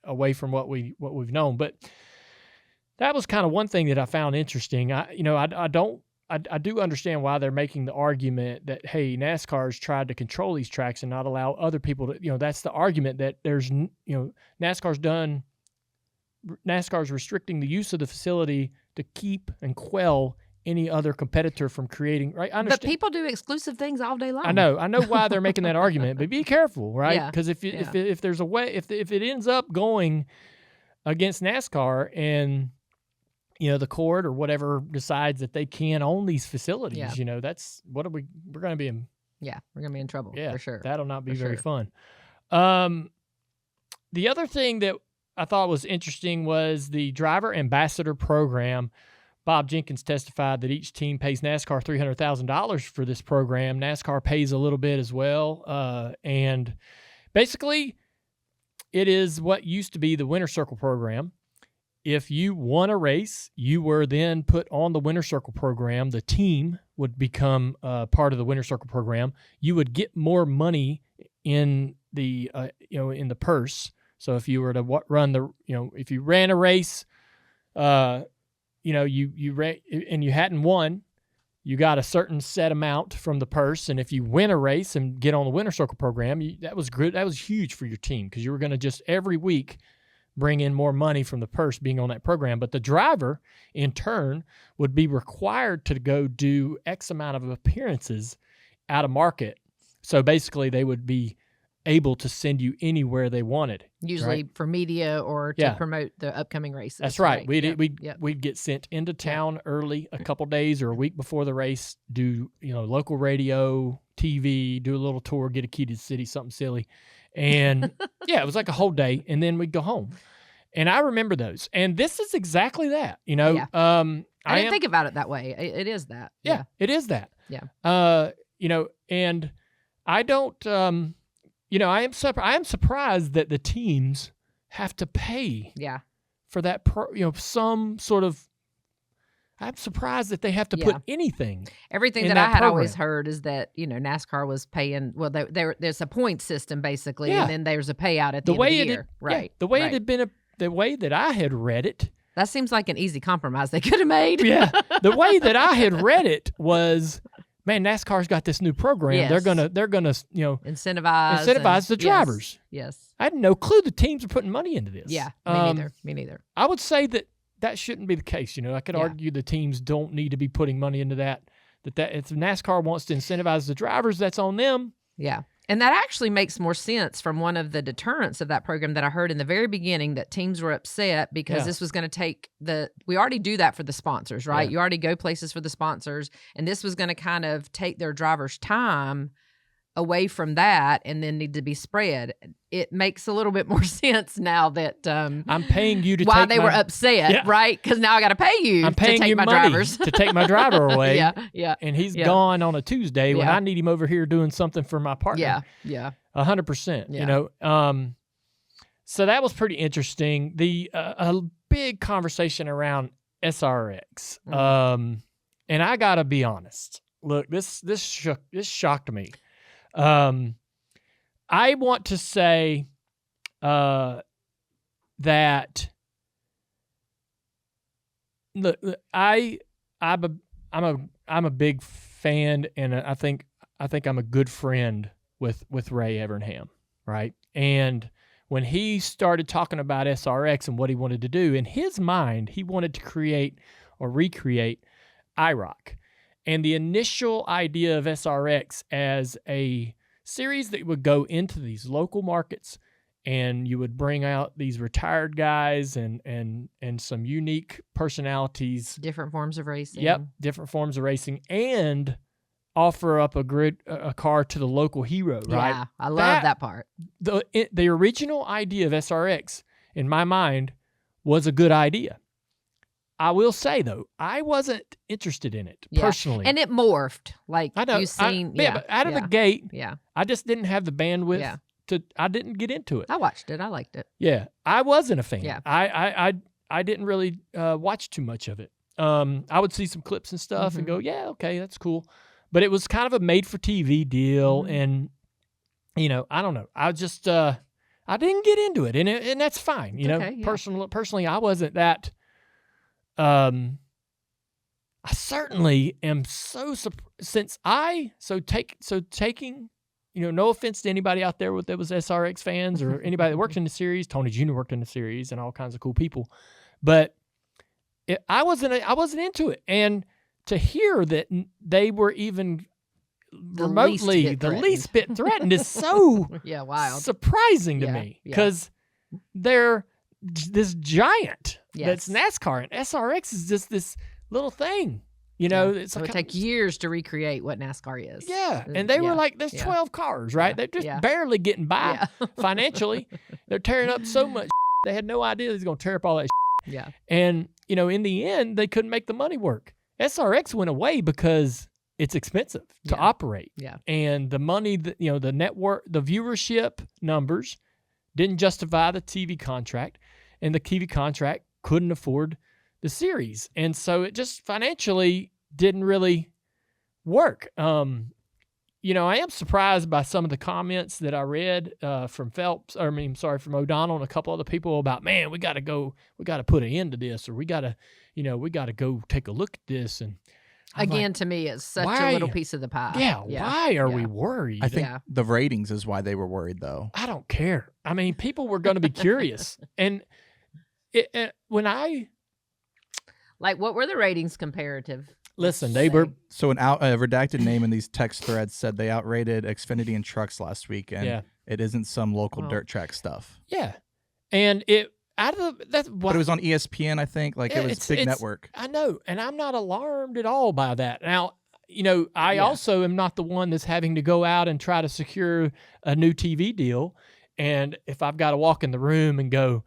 away from what we've known. But that was kind of one thing that I found interesting. I do understand why they're making the argument that, hey, NASCAR's tried to control these tracks and not allow other people to, that's the argument that there's, NASCAR's restricting the use of the facility to keep and quell any other competitor from creating, right? I understand. But people do exclusive things all day long. I know why they're making that argument, but be careful, right? Because Yeah. if there's a way, if it ends up going against NASCAR and the court or whatever decides that they can own these facilities, that's we're going to be in Yeah, we're going to be in trouble for sure. That'll not be for very sure. fun. The other thing that I thought was interesting was the driver ambassador program. Bob Jenkins testified that each team pays NASCAR $300,000 for this program. NASCAR pays a little bit as well. And basically, it is what used to be the Winner Circle program. If you won a race, you were then put on the Winner Circle program. The team would become part of the Winner Circle program. You would get more money in the in the purse. So if you were to run if you ran a race, you ran and you hadn't won, you got a certain set amount from the purse. And if you win a race and get on the Winner Circle program, that was good. That was huge for your team because you were going to just every week bring in more money from the purse being on that program. But the driver, in turn, would be required to go do X amount of appearances out of market. So basically, they would be able to send you anywhere they wanted. Usually for media or to promote the upcoming races. That's right. We'd get sent into town early, a couple days or a week before the race, do local radio, TV, do a little tour, get a key to the city, something silly. And it was like a whole day, and then we'd go home. And I remember those. And this is exactly that. I didn't think about it that way. It is that. Yeah, it is that. Yeah. And I don't I am surprised that the teams have to pay for that some sort of I'm surprised that they have to put anything. Everything that I had always heard is that, NASCAR was paying, well, there's a point system basically, and then there's a payout at the end of the year. Right. The way it had been, the way that I had read it. That seems like an easy compromise they could have made. Yeah. The way that I had read it was, man, NASCAR's got this new program. Yes. They're gonna incentivize the drivers. Yes. I had no clue the teams were putting money into this. Yeah, me neither. I would say that shouldn't be the case. I could argue the teams don't need to be putting money into that. That if NASCAR wants to incentivize the drivers, that's on them. Yeah. And that actually makes more sense from one of the deterrents of that program that I heard in the very beginning, that teams were upset because this was going to take we already do that for the sponsors, right? Yeah. You already go places for the sponsors, and this was going to kind of take their drivers' time away from that and then need to be spread. It makes a little bit more sense now that I'm paying you to why take they were upset, right? Because now I got to pay you. I'm paying to take you my money drivers to take my driver away. Yeah. And he's gone on a Tuesday when I need him over here doing something for my partner. Yeah. 100%. So that was pretty interesting. A big conversation around SRX. And I gotta be honest. Look, this shocked me. I want to say that look, I'm a big fan, and I think I'm a good friend with Ray Evernham, right? And when he started talking about SRX and what he wanted to do, in his mind, he wanted to create or recreate IROC. And the initial idea of SRX as a series that would go into these local markets, and you would bring out these retired guys and some unique personalities. Different forms of racing. Yep, different forms of racing, and offer up a car to the local hero, right? Yeah, I love that part. The original idea of SRX, in my mind, was a good idea. I will say, though, I wasn't interested in it personally. And it morphed. Like, I know. You've seen, but out of the gate, yeah. I just didn't have the bandwidth I didn't get into it. I watched it. I liked it. Yeah. I wasn't a fan. Yeah. I didn't really watch too much of it. I would see some clips and stuff and go, yeah, okay, that's cool. But it was kind of a made-for-TV deal, and, I don't know. I just, I didn't get into it, and that's fine. Personally, I wasn't that... I certainly am taking, no offense to anybody out there that was SRX fans or anybody that worked in the series. Tony Jr. worked in the series and all kinds of cool people, but I wasn't into it. And to hear that they were even remotely the least bit threatened is so wild, surprising to me, because they're this giant that's NASCAR, and SRX is just this little thing, You know, it would take years to recreate what NASCAR is. Yeah, and they were like, there's 12 cars, right? They're just barely getting by financially. They're tearing up so much. They had no idea he's going to tear up all that. Yeah. And, you know, in the end, they couldn't make the money work. SRX went away because it's expensive to operate. Yeah. And the money, you know, the network, the viewership numbers didn't justify the TV contract, and the TV contract couldn't afford the series. And so it just financially didn't really work. You know, I am surprised by some of the comments that I read from from O'Donnell and a couple other people about, man, we got to put an end to this, or we got to go take a look at this. And again, to me, it's such a little piece of the pie. Yeah. Why are we worried? I think the ratings is why they were worried, though. I don't care. I mean, people were going to be curious. And what were the ratings comparative? Listen, they were... So a redacted name in these text threads said they outrated Xfinity and trucks last week, and it isn't some local dirt track stuff. Yeah. And but it was on ESPN, I think. Like, it was big network. I know, and I'm not alarmed at all by that. Now, you know, I also am not the one that's having to go out and try to secure a new TV deal. And if I've got to walk in the room and go,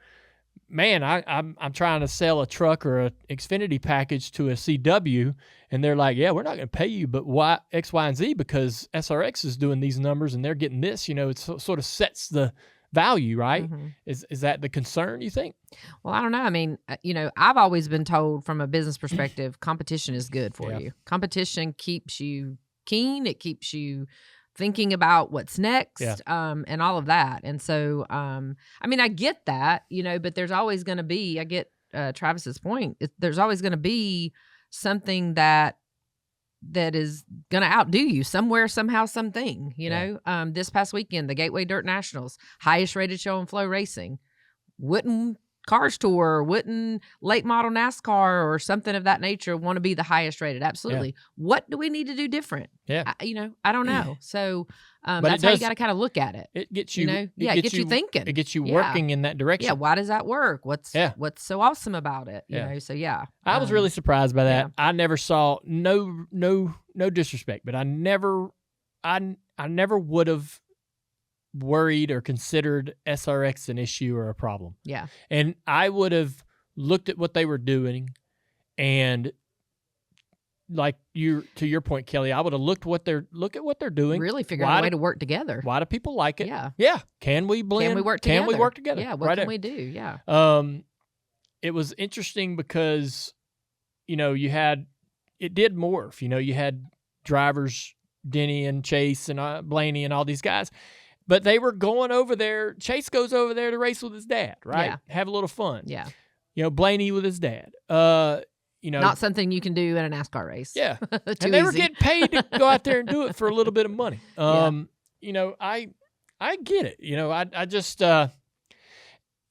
man, I'm trying to sell a truck or an Xfinity package to a CW, and they're like, yeah, we're not going to pay you, but why X, Y, and Z, because SRX is doing these numbers and they're getting this. You know, it sort of sets the value, right? Mm-hmm. Is that the concern, you think? Well, I don't know. I mean, you know, I've always been told from a business perspective, competition is good for you. Competition keeps you keen. It keeps you thinking about what's next, and all of that. And so, I mean, I get that, you know, but there's always going to be, I get Travis's point, there's always going to be something that is going to outdo you somewhere, somehow, something, you know. This past weekend, the Gateway Dirt Nationals, highest rated show in Flow Racing. Wouldn't Cars Tour, wouldn't late model NASCAR or something of that nature want to be the highest rated? Absolutely. Yeah. What do we need to do different? Yeah. I don't know. So that's how you got to kind of look at it. It gets you, it gets you thinking. It gets you working in that direction. Yeah. Why does that work? What's so awesome about it? You know? So I was really surprised by that. I never saw no disrespect, but I never would have worried or considered SRX an issue or a problem. Yeah. And I would have looked at what they were doing, and like to your point, Kelley, I would have look at what they're doing. Really figure out a way to work together. Why do people like it? Yeah. Yeah. Can we blend? Can we work together? Can we work together? Yeah. What can we do? Yeah. It was interesting because, you know, it did morph. You know, you had drivers, Denny and Chase and Blaney and all these guys. But they were going over there. Chase goes over there to race with his dad, right? Yeah. Have a little fun. Yeah. You know, Blaney with his dad. You know, not something you can do in a NASCAR race. Yeah. And they were getting paid to go out there and do it for a little bit of money. You know, I get it. You know, I just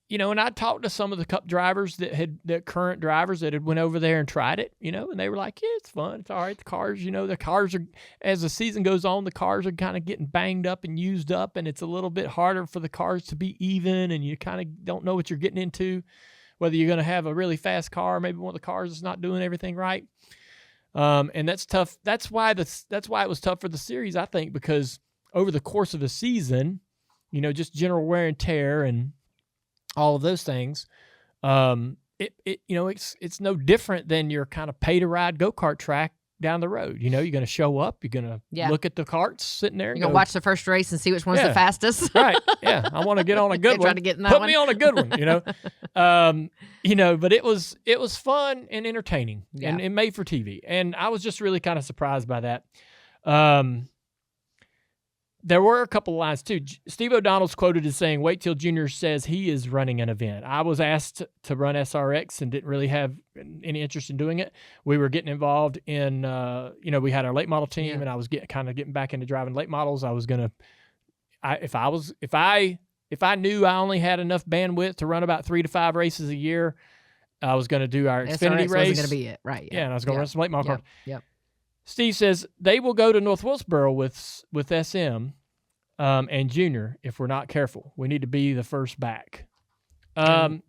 you know, and I talked to some of the Cup drivers the current drivers that had went over there and tried it, you know, and they were like, yeah, it's fun. It's all right. The cars, you know, are, as the season goes on, the cars are kind of getting banged up and used up, and it's a little bit harder for the cars to be even, and you kind of don't know what you're getting into, whether you're going to have a really fast car, maybe one of the cars is not doing everything right. And that's tough. That's why it was tough for the series, I think, because over the course of the season, you know, just general wear and tear and all of those things, you know, it's no different than your kind of pay to ride go-kart track down the road. You know, you're going to show up, you're going to look at the carts sitting there. You're going to watch the first race and see which one's the fastest. Right. Yeah. I want to get on a good one. Try to get in that Put one. me on a good one, you know. You know, but it was fun and entertaining and made for TV. And I was just really kind of surprised by that. There were a couple of lines, too. Steve O'Donnell's quoted as saying, wait till Junior says he is running an event. I was asked to run SRX and didn't really have any interest in doing it. We were getting involved in, you know, we had our late model team, and I was getting back into driving late models. I was going to, if I knew I only had enough bandwidth to run about 3 to 5 races a year, I was going to do our Xfinity SRX race. wasn't going to be it, right? Yeah, and I was going to run some late model cars. Yep. Steve says they will go to North Wilkesboro with SM and Junior if we're not careful. We need to be the first back. I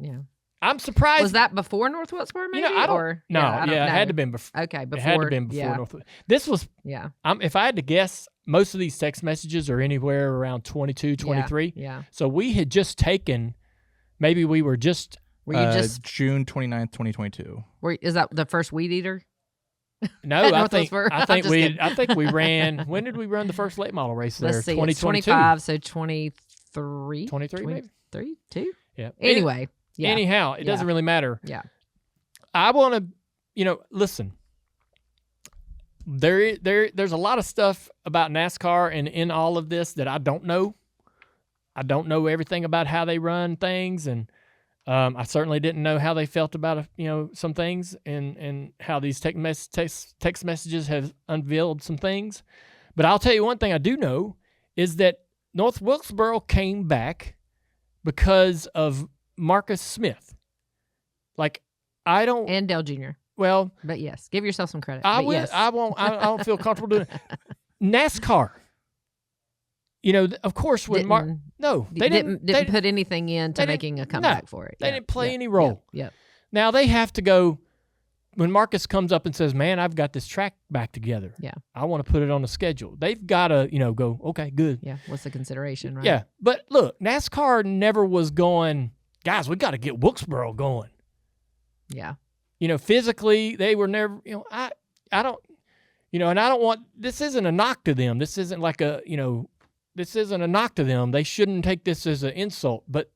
I'm surprised. Was that before North Wilkesboro? Maybe? I don't. Or, no, I don't it know. had to have been before. Okay, before. It had to have been before North. This was. Yeah. If I had to guess, most of these text messages are anywhere around 22, 23. Yeah. So we had just taken. Maybe we were just. Were you just June 29th, 2022? Is that the first weed eater? No, At I North think Wilkesboro? I I'm think just we kidding. I think we ran. When did we run the first late model race there? Let's see. 2022. It's 25, so 23. 23 maybe. 3, 2. Yeah. Anyway. Yeah. Anyhow, it doesn't really matter. Yeah. I want to, listen. There's a lot of stuff about NASCAR and in all of this that I don't know. I don't know everything about how they run things, and I certainly didn't know how they felt about some things, and how these text messages have unveiled some things. But I'll tell you one thing I do know is that North Wilkesboro came back because of Marcus Smith. And Dale Jr. Well, but yes, give yourself some credit. I but will. Yes. I won't. I don't feel comfortable doing it. NASCAR. Of course, when they didn't put anything into making a comeback for it. They didn't play any role. Yep. Now they have to go. When Marcus comes up and says, "Man, I've got this track back together. Yeah. I want to put it on the schedule." They've got to, go. Okay, good. Yeah. What's the consideration, right? Yeah, but look, NASCAR never was going. Guys, we got to get Wilkesboro going. Yeah. Physically, they were never. I don't. And I don't want. This isn't a knock to them. This isn't like a. This isn't a knock to them. They shouldn't take this as an insult. But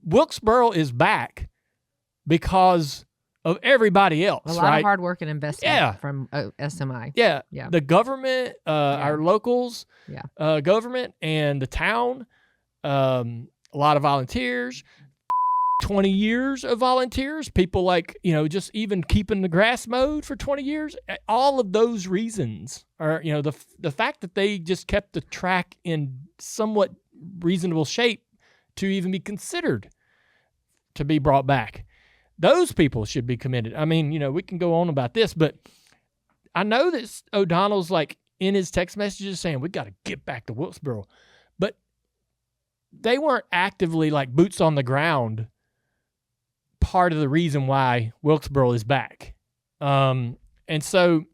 Wilkesboro is back because of everybody else, a lot of hard work and investment from SMI. Yeah. Yeah. The government, our locals, government, and the town, a lot of volunteers, 20 years of volunteers, people just even keeping the grass mowed for 20 years. All of those reasons are, the fact that they just kept the track in somewhat reasonable shape to even be considered to be brought back. Those people should be commended. I mean, we can go on about this, but I know that O'Donnell's in his text messages saying, we got to get back to Wilkesboro. But they weren't actively boots on the ground part of the reason why Wilkesboro is back. And so,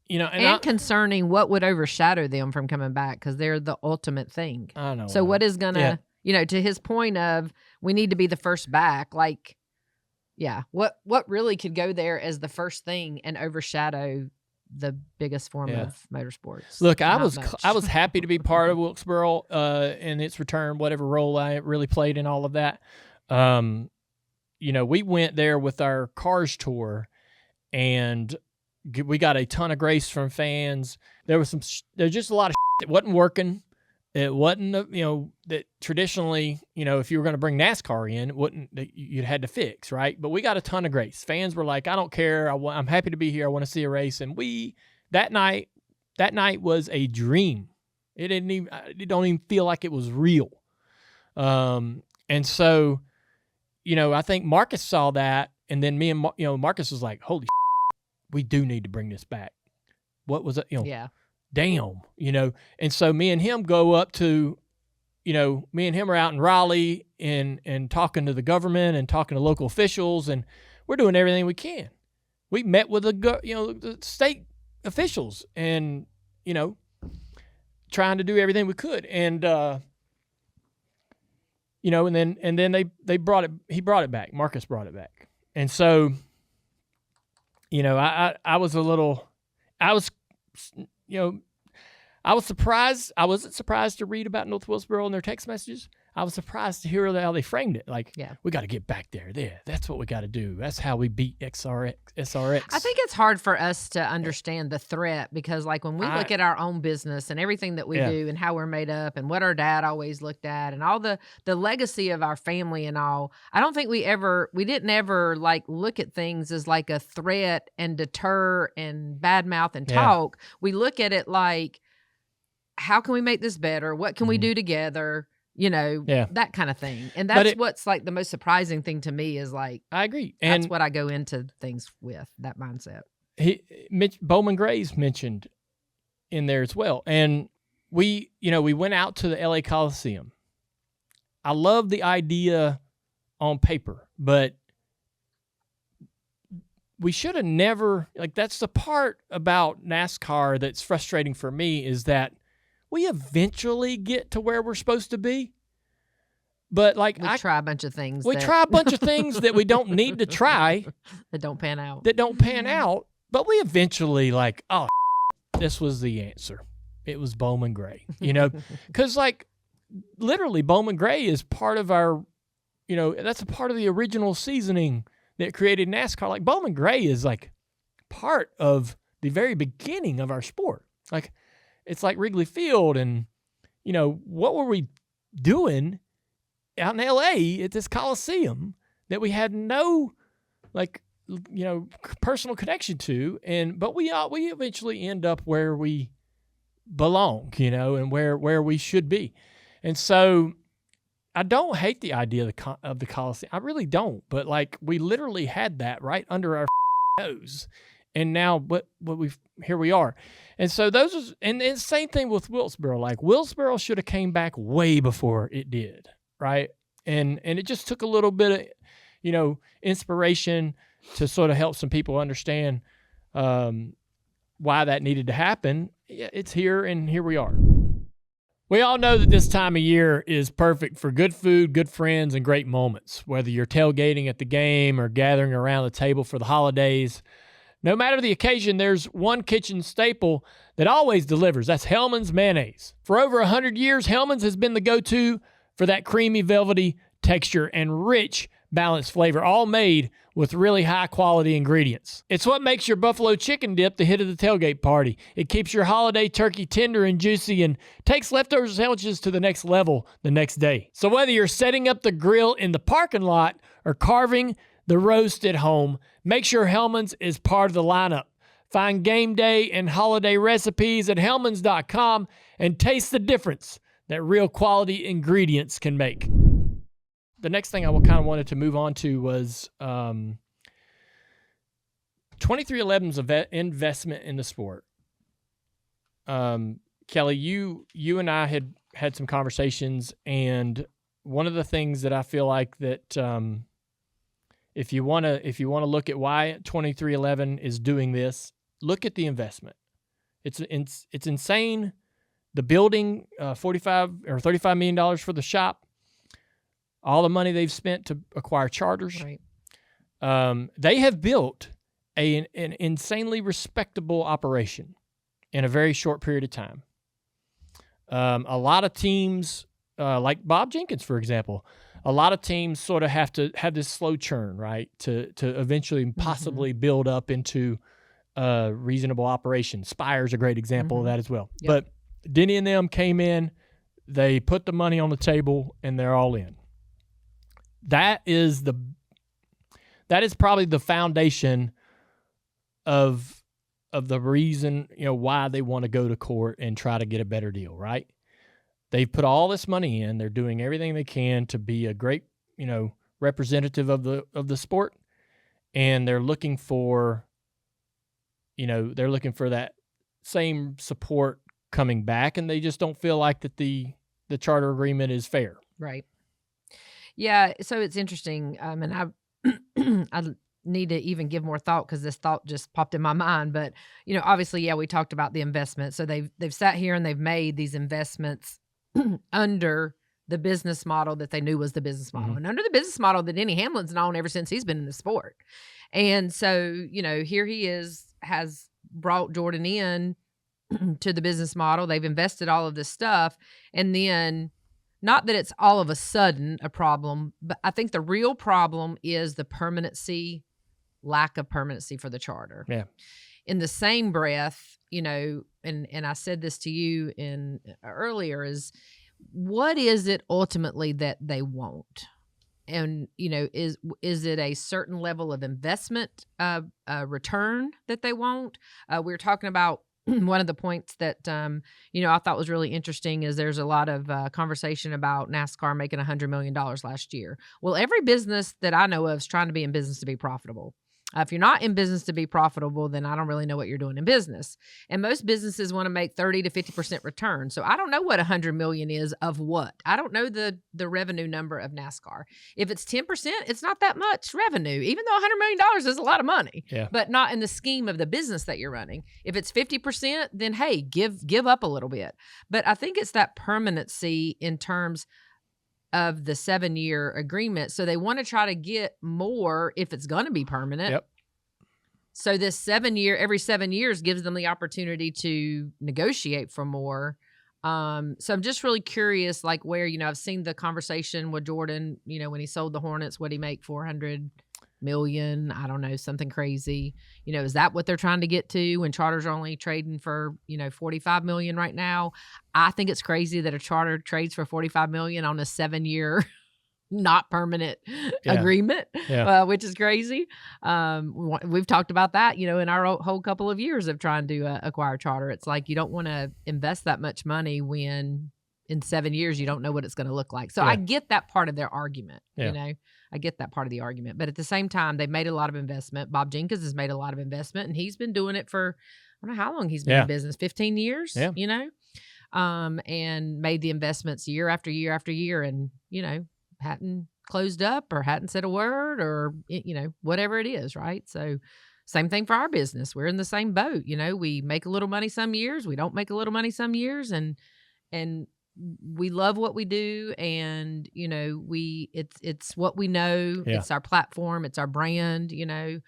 and concerning what would overshadow them from coming back, because they're the ultimate thing. I know. So what is going to, to his point of we need to be the first back, what really could go there as the first thing and overshadow the biggest form of motorsports? Look, I was happy to be part of Wilkesboro in its return, whatever role I really played in all of that. We went there with our Cars tour, and we got a ton of grace from fans. There's just a lot of that wasn't working. It wasn't, that traditionally, if you were going to bring NASCAR in, you'd had to fix, right? But we got a ton of grace. Fans were like, I don't care. I'm happy to be here. I want to see a race. And that night was a dream. It don't even feel like it was real. And so, I think Marcus saw that, and then me and Marcus was like, "Holy, we do need to bring this back." What was it? Damn, And so me and him go up to, me and him are out in Raleigh and talking to the government and talking to local officials, and we're doing everything we can. We met with the state officials, and trying to do everything we could, and. And then they brought it. He brought it back. Marcus brought it back, and so, I was surprised. I wasn't surprised to read about North Wilkesboro and their text messages. I was surprised to hear how they framed it. We got to get back there. That's what we got to do. That's how we beat SRX. I think it's hard for us to understand the threat, because when we look at our own business and everything that we do and how we're made up and what our dad always looked at and all the legacy of our family and all, I don't think we didn't ever look at things as a threat and deter and badmouth and talk. We look at it how can we make this better? What can we do together? That kind of thing. And that's what's the most surprising thing to me is I agree. And that's what I go into things with, that mindset. Bowman Gray's mentioned in there as well. And we went out to the LA Coliseum. I love the idea on paper, but we should have never, like, that's the part about NASCAR that's frustrating for me, is that we eventually get to where we're supposed to be. But like we try a bunch of things. We try a bunch of things that we don't need to try. That don't pan out. But we eventually like, oh, this was the answer. It was Bowman Gray, because like literally Bowman Gray is part of our, that's a part of the original seasoning that created NASCAR. Like Bowman Gray is like part of the very beginning of our sport. Like it's like Wrigley Field, and what were we doing out in LA at this Coliseum that we had no personal connection to, but we eventually end up where we belong, and where we should be. And so I don't hate the idea of the Coliseum. I really don't. But like we literally had that right under our nose, and now here we are. And so and the same thing with Wilkesboro. Like Wilkesboro should have came back way before it did. Right. And it just took a little bit of, inspiration to sort of help some people understand why that needed to happen. It's here, and here we are. We all know that this time of year is perfect for good food, good friends, and great moments. Whether you're tailgating at the game or gathering around the table for the holidays, no matter the occasion, there's one kitchen staple that always delivers. That's Hellmann's mayonnaise. For over 100 years, Hellmann's has been the go-to for that creamy, velvety texture and rich, balanced flavor, all made with really high-quality ingredients. It's what makes your buffalo chicken dip the hit of the tailgate party. It keeps your holiday turkey tender and juicy and takes leftover sandwiches to the next level the next day. So whether you're setting up the grill in the parking lot or carving the roast at home, make sure Hellmann's is part of the lineup. Find game day and holiday recipes at hellmanns.com and taste the difference that real quality ingredients can make. The next thing I kind of wanted to move on to was 23XI's investment in the sport. Kelley, you and I had some conversations, and one of the things that I feel like that if you want to look at why 23XI is doing this, look at the investment. It's insane. The building, $45 or $35 million for the shop, all the money they've spent to acquire charters. Right. They have built an insanely respectable operation in a very short period of time. A lot of teams, like Bob Jenkins, for example, a lot of teams sort of have to have this slow churn, right, to eventually possibly build up into a reasonable operation. Spire's a great example of that as well. Yep. But Denny and them came in, they put the money on the table, and they're all in. That is probably the foundation of the reason, why they want to go to court and try to get a better deal, right? They've put all this money in. They're doing everything they can to be a great, representative of the sport, and they're looking for, that same support coming back, and they just don't feel like that the charter agreement is fair. Right. Yeah. So it's interesting. And I need to even give more thought because this thought just popped in my mind. But, obviously, we talked about the investment. So they've sat here and they've made these investments under the business model that they knew was the business model, and under the business model that Denny Hamlin's known ever since he's been in the sport. And so, here he has brought Jordan in to the business model. They've invested all of this stuff. And then, not that it's all of a sudden a problem, but I think the real problem is the lack of permanency for the charter. Yeah. In the same breath, and I said this to you earlier, is what is it ultimately that they want? And, is it a certain level of investment return that they want? We were talking about one of the points that, I thought was really interesting is there's a lot of conversation about NASCAR making $100 million last year. Well, every business that I know of is trying to be in business to be profitable. If you're not in business to be profitable, then I don't really know what you're doing in business. And most businesses want to make 30 to 50% return. So I don't know what $100 million is of what. I don't know the revenue number of NASCAR. If it's 10%, it's not that much revenue, even though $100 million is a lot of money, but not in the scheme of the business that you're running. If it's 50%, then hey, give up a little bit. But I think it's that permanency in terms of the 7-year agreement. So they want to try to get more if it's going to be permanent. Yep. So this every 7 years gives them the opportunity to negotiate for more. So I'm just really curious, like where, I've seen the conversation with Jordan, when he sold the Hornets, what'd he make? 400 million? I don't know, something crazy. Is that what they're trying to get to when charters are only trading for, 45 million right now? I think it's crazy that a charter trades for 45 million on a 7-year not permanent agreement, which is crazy. We've talked about that, in our whole couple of years of trying to acquire charter. It's like you don't want to invest that much money when in 7 years you don't know what it's going to look like. So I get that part of their argument, I get that part of the argument. But at the same time, they've made a lot of investment. Bob Jenkins has made a lot of investment, and he's been doing it for, I don't know how long he's been in business, 15 years, and made the investments year after year after year, and, hadn't closed up or hadn't said a word or, whatever it is, right? So same thing for our business. We're in the same boat. We make a little money some years. We don't make a little money some years. And we love what we do, and it's what we know. It's our platform, it's our brand, and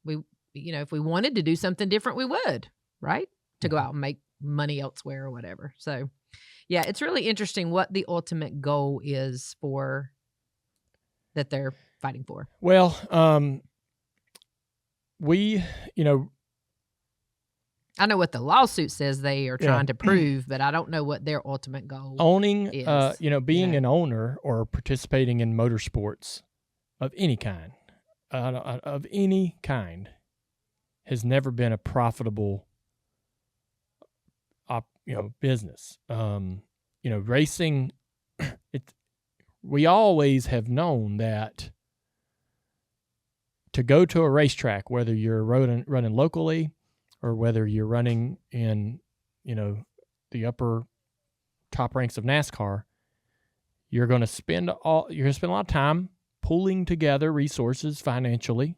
we, if we wanted to do something different, we would, right? To go out and make money elsewhere or whatever. So yeah, it's really interesting what the ultimate goal is for that they're fighting for. Well, we, I know what the lawsuit says they are trying to prove, but I don't know what their ultimate goal owning, is. Being an owner or participating in motorsports of any kind, has never been a profitable, business. Racing, we always have known that to go to a racetrack, whether you're running locally or whether you're running in, the upper top ranks of NASCAR, you're going to spend a lot of time pulling together resources financially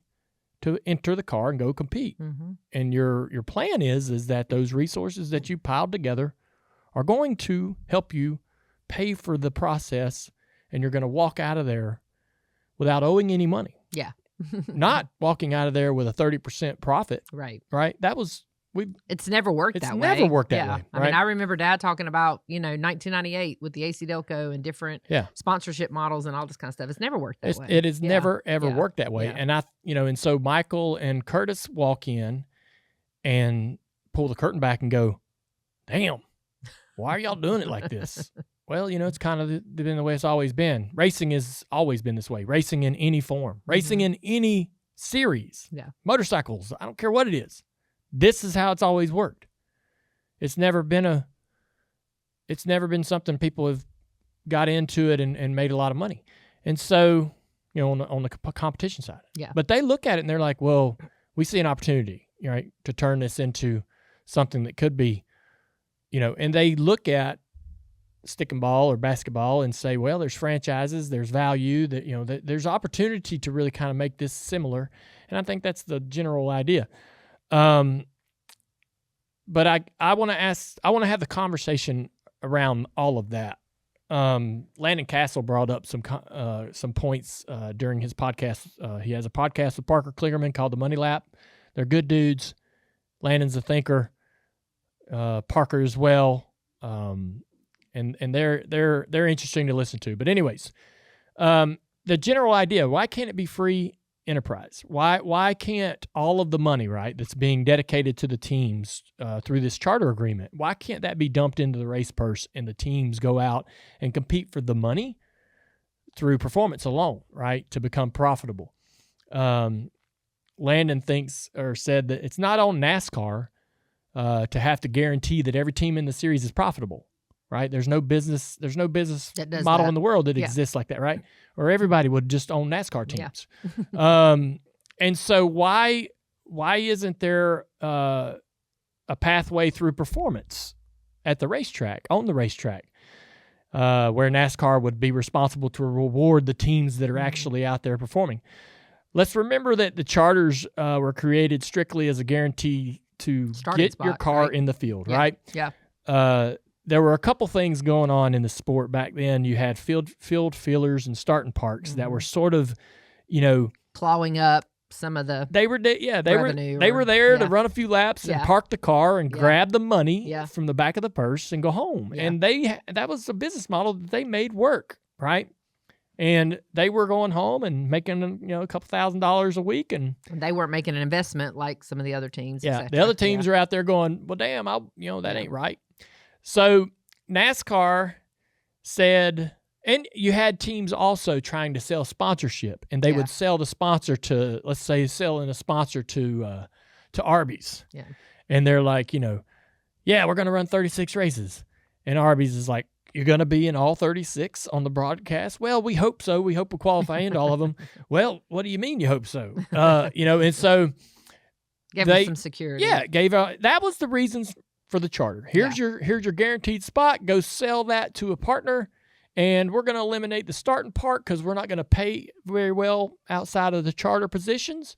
to enter the car and go compete. Mm-hmm. And your plan is that those resources that you piled together are going to help you pay for the process, and you're going to walk out of there without owing any money. Yeah. Not walking out of there with a 30% profit. Right. Right. It's never worked that way. It's never worked that way. Right? I mean, I remember Dad talking about, 1998 with the AC Delco and different sponsorship models and all this kind of stuff. It's never worked that way. It has never, ever worked that way. Yeah. And and so Michael and Curtis walk in and pull the curtain back and go, damn, why are y'all doing it like this? Well, it's kind of been the way it's always been. Racing has always been this way. Racing in any form. Racing in any series. Yeah. Motorcycles, I don't care what it is. This is how it's always worked. It's never been something people have got into it and made a lot of money. And so, on the competition side. Yeah. But they look at it and they're like, well, we see an opportunity, right, to turn this into something that could be, and they look at stick and ball or basketball and say, well, there's franchises, there's value, that there's opportunity to really kind of make this similar. And I think that's the general idea. But I want to have the conversation around all of that. Landon Castle brought up some points during his podcast. He has a podcast with Parker Kligerman called The Money Lap. They're good dudes. Landon's a thinker. Parker as well. And they're interesting to listen to. But anyways, the general idea, why can't it be free enterprise? Why can't all of the money, right, that's being dedicated to the teams through this charter agreement, why can't that be dumped into the race purse and the teams go out and compete for the money through performance alone, right, to become profitable? Landon thinks or said that it's not on NASCAR to have to guarantee that every team in the series is profitable, right? There's no business model in the world that exists like that, right? Or everybody would just own NASCAR teams. Yeah. And so why isn't there a pathway through performance at the racetrack, on the racetrack, where NASCAR would be responsible to reward the teams that are actually out there performing? Let's remember that the charters were created strictly as a guarantee to get your car in the field, right? Yeah. There were a couple things going on in the sport back then. You had field fillers and starting parks that were sort of, clawing up some of the they were there to run a few laps and park the car and grab the money from the back of the purse and go home. And that was a business model that they made work, right? And they were going home and making, a couple $1,000s a week, and they weren't making an investment like some of the other teams. Yeah, the other teams are out there going, well, damn, that ain't right. So NASCAR said, and you had teams also trying to sell sponsorship, and they would sell the sponsor to, let's say, selling a sponsor to Arby's. Yeah, and they're like, we're going to run 36 races, and Arby's is like, you're going to be in all 36 on the broadcast? Well, we hope so. We hope we qualify into all of them. Well, what do you mean you hope so? And so gave them some security. Yeah, that was the reasons for the charter. Here's your guaranteed spot. Go sell that to a partner, and we're going to eliminate the starting part because we're not going to pay very well outside of the charter positions.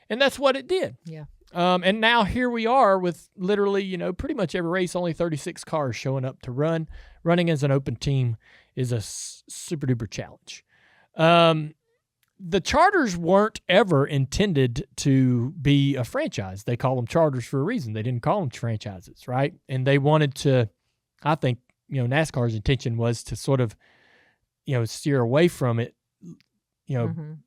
And that's what it did. Yeah. And now here we are with literally, pretty much every race, only 36 cars showing up to run. Running as an open team is a super duper challenge. The charters weren't ever intended to be a franchise. They call them charters for a reason. They didn't call them franchises, right? And they wanted to, I think, NASCAR's intention was to sort of, steer away from it,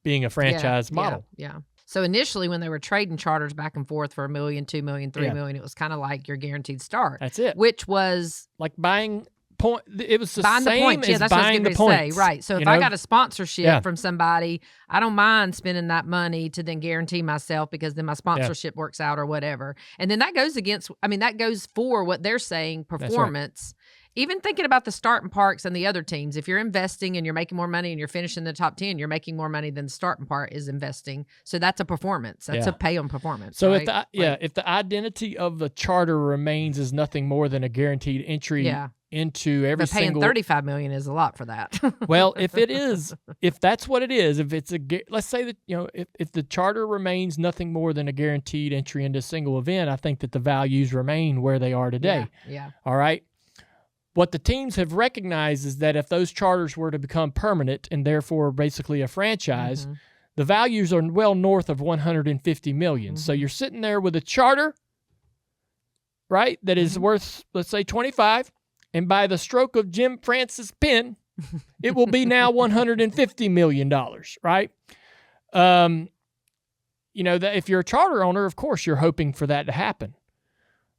being a franchise model. Yeah. So initially, when they were trading charters back and forth for $1 million, $2 million, $3 million, it was kind of like your guaranteed start. That's it. Which was like buying point. It was the buying same the points. as That's buying what I was the going to points. say. Right. So if I got a sponsorship from somebody, I don't mind spending that money to then guarantee myself because then my sponsorship works out or whatever. And then that goes that goes for what they're saying, performance. Even thinking about the starting parks and the other teams, if you're investing and you're making more money and you're finishing in the top 10, you're making more money than the starting part is investing. So that's a performance. That's a pay on performance. So right? if the identity of the charter remains as nothing more than a guaranteed entry into every single... But paying $35 million is a lot for that. Well, if that's what it is, if it's let's say that, if the charter remains nothing more than a guaranteed entry into a single event, I think that the values remain where they are today. Yeah. All right. What the teams have recognized is that if those charters were to become permanent and therefore basically a franchise, the values are well north of $150 million. So you're sitting there with a charter, right, that is worth, let's say, 25, and by the stroke of Jim Francis' pen, it will be now $150 million, right? That if you're a charter owner, of course, you're hoping for that to happen.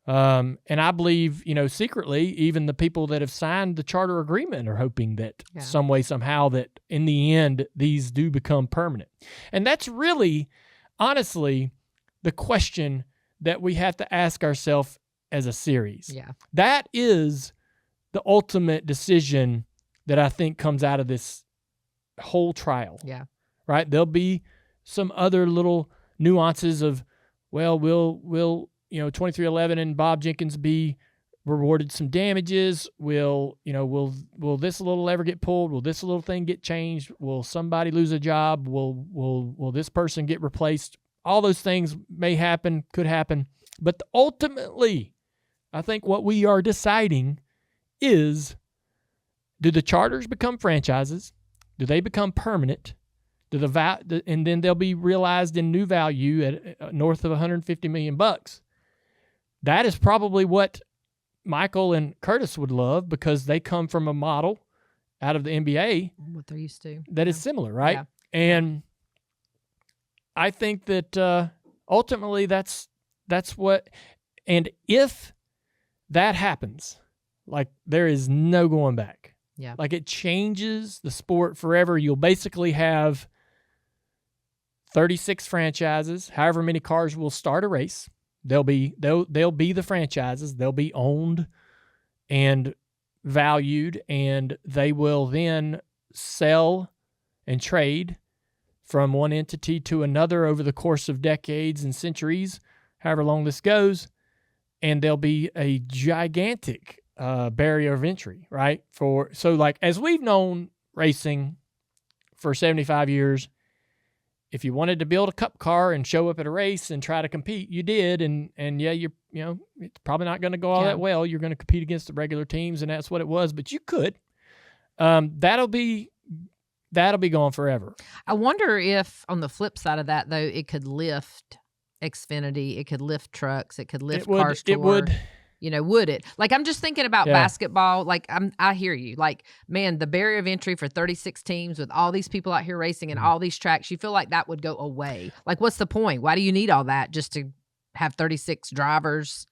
And I believe, secretly, even the people that have signed the charter agreement are hoping that some way, somehow, that in the end, these do become permanent. And that's really, honestly, the question that we have to ask ourselves as a series. Yeah. That is the ultimate decision that I think comes out of this whole trial. Yeah. Right? There'll be some other little nuances of, well, we'll 2311 and Bob Jenkins be rewarded some damages? Will this little ever get pulled? Will this little thing get changed? Will somebody lose a job? Will this person get replaced? All those things may happen, could happen. But ultimately, I think what we are deciding is, do the charters become franchises? Do they become permanent? And then they'll be realized in new value at north of $150 million. That is probably what Michael and Curtis would love, because they come from a model out of the NBA, what they're used to, that is similar, right? Yeah. And I think that ultimately that's what, and if that happens, like, there is no going back. Yeah. Like, it changes the sport forever. You'll basically have 36 franchises, however many cars will start a race. They'll be the franchises. They'll be owned and valued, and they will then sell and trade from one entity to another over the course of decades and centuries, however long this goes, and there'll be a gigantic barrier of entry, right? So like as we've known racing for 75 years, if you wanted to build a cup car and show up at a race and try to compete, you did, and yeah, it's probably not going to go all that well. You're going to compete against the regular teams, and that's what it was. But you could. That'll be gone forever. I wonder if on the flip side of that, though, it could lift Xfinity, it could lift trucks, it could lift Cars Tour. It would. Would it? Like, I'm just thinking about basketball. Like, I hear you. Like, man, the barrier of entry for 36 teams with all these people out here racing and all these tracks, you feel like that would go away. Like, what's the point? Why do you need all that just to have 36 drivers,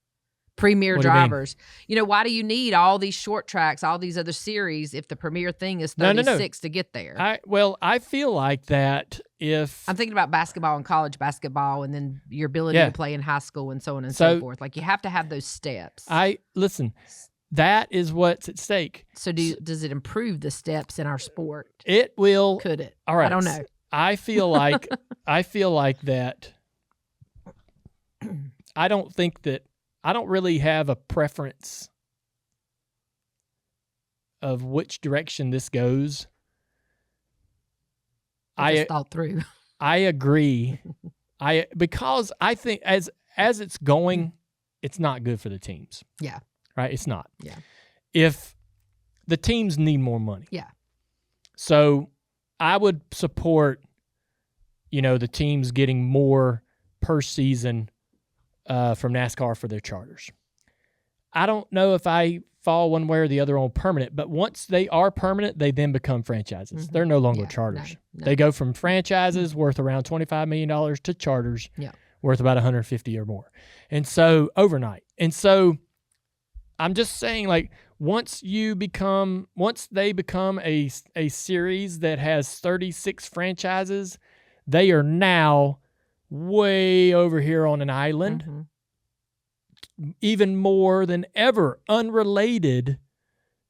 premier drivers? Why do you need all these short tracks, all these other series if the premier thing is 36 to get there? I feel like that if... I'm thinking about basketball and college basketball and then your ability to play in high school and so on and so forth. Like, you have to have those steps. Listen, that is what's at stake. So does it improve the steps in our sport? It will. Could it? All right. I don't know. I feel like that. I don't really have a preference of which direction this goes. I just thought through. I agree. Because I think as it's going, it's not good for the teams. Yeah. Right? It's not. Yeah. If the teams need more money. Yeah. So I would support, the teams getting more per season from NASCAR for their charters. I don't know if I fall one way or the other on permanent, but once they are permanent, they then become franchises. They're no longer charters. No. They go from franchises worth around $25 million to charters worth about $150 or more. And so overnight. And so I'm just saying, like, once they become a series that has 36 franchises, they are now way over here on an island, even more than ever, unrelated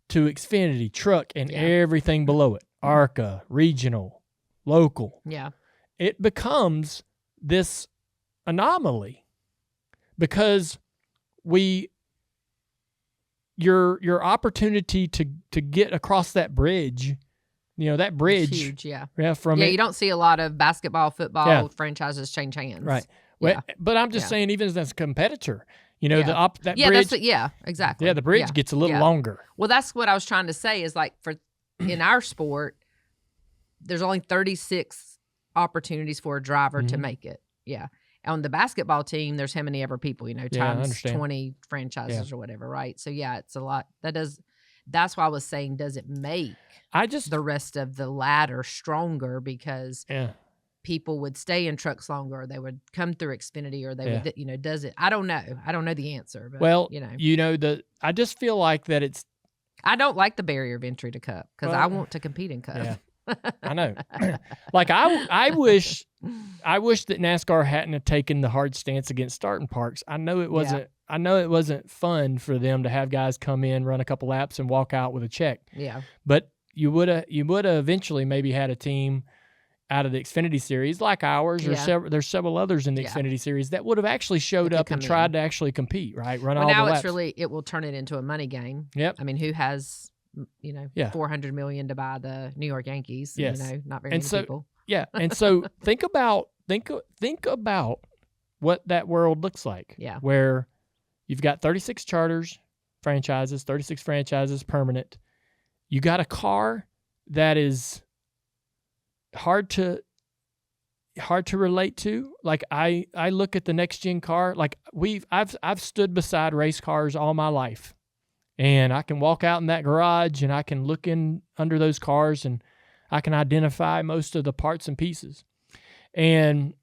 to Xfinity, truck, and everything below it. ARCA, regional, local. Yeah. It becomes this anomaly because your opportunity to get across that bridge, that bridge. It's huge, yeah. You don't see a lot of basketball, football franchises change hands. Right. Well, but I'm just saying, even as a competitor, that bridge. Exactly. Yeah, the bridge gets a little longer. Well, that's what I was trying to say is, like, in our sport, there's only 36 opportunities for a driver to make it. Yeah. On the basketball team, there's how many ever people, times 20 franchises or whatever, right? So, it's a lot. That's why I was saying, does it make the rest of the ladder stronger because people would stay in trucks longer, or they would come through Xfinity, or they would, does it? I don't know. I don't know the answer. But, I just feel like that it's. I don't like the barrier of entry to Cup because I want to compete in Cup. Yeah. I know. Like, I wish that NASCAR hadn't have taken the hard stance against starting parks. I know it wasn't. I know it wasn't fun for them to have guys come in, run a couple laps, and walk out with a check. Yeah. But you would have eventually maybe had a team out of the Xfinity series like ours, or there's several others in the Xfinity series that would have actually showed up and tried to actually compete, right? Run all the laps. Now it will turn it into a money game. Yep. I mean, who has $400 million to buy the New York Yankees? Yes. Not very many people. Yeah, and so think about what that world looks like. Yeah. Where you've got 36 charters, franchises, 36 franchises, permanent. You got a car that is hard to relate to. Like, I look at the next gen car. Like, I've stood beside race cars all my life, and I can walk out in that garage and I can look in under those cars and I can identify most of the parts and pieces. And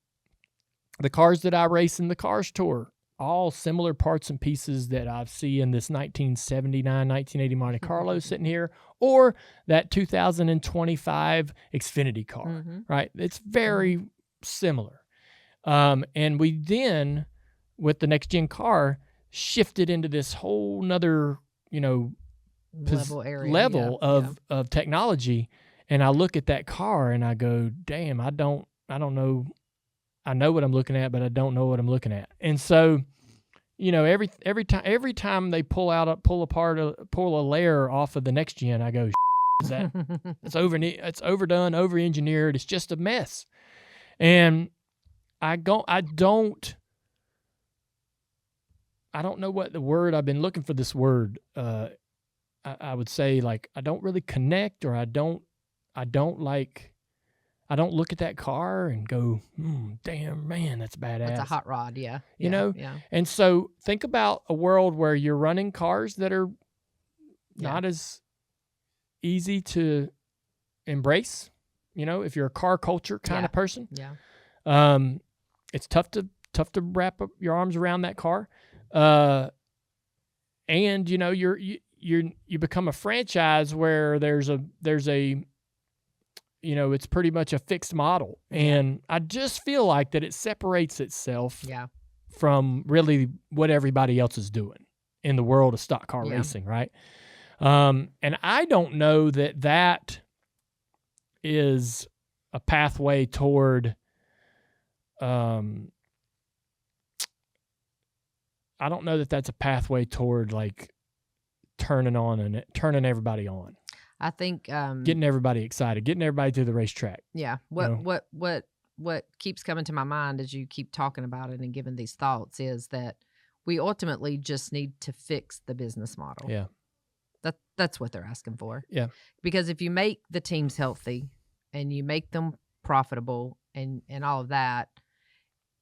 the cars that I race in the Cars Tour, all similar parts and pieces that I see in this 1979, 1980 Monte Carlo sitting here, or that 2025 Xfinity car, right? It's very similar. And we then, with the next gen car, shifted into this whole nother, level of technology. And I look at that car and I go, damn, I don't I don't know. I know what I'm looking at, but I don't know what I'm looking at. And so, you know, every time they pull a layer off of the next gen, I go, is that it's overdone, over engineered. It's just a mess. And I don't know what the word, I've been looking for this word. I would say, like, I don't really connect, or I don't look at that car and go, damn, man, that's badass. That's a hot rod, yeah. You know? Yeah. And so think about a world where you're running cars that are not as easy to embrace, you know, if you're a car culture kind of person. Yeah. It's tough to wrap up your arms around that car. And, you know, you become a franchise where there's a you know, it's pretty much a fixed model. And I just feel like that it separates itself from really what everybody else is doing in the world of stock car racing, right? And I don't know that is a pathway toward, I don't know that that's a pathway toward, like, turning everybody on. I think getting everybody excited, getting everybody to the racetrack. Yeah. What keeps coming to my mind as you keep talking about it and giving these thoughts is that we ultimately just need to fix the business model. Yeah. That's what they're asking for. Yeah. Because if you make the teams healthy and you make them profitable and all of that,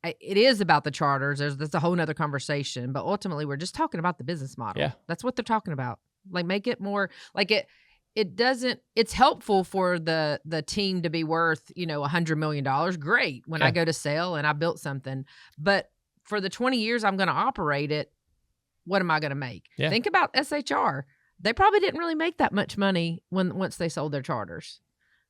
it is about the charters. That's a whole nother conversation. But ultimately, we're just talking about the business model. Yeah. That's what they're talking about. Like, make it more like it. It doesn't. It's helpful for the team to be worth, you know, $100 million. Great when I go to sell and I built something. But for the 20 years I'm going to operate it, what am I going to make? Yeah. Think about SHR. They probably didn't really make that much money once they sold their charters,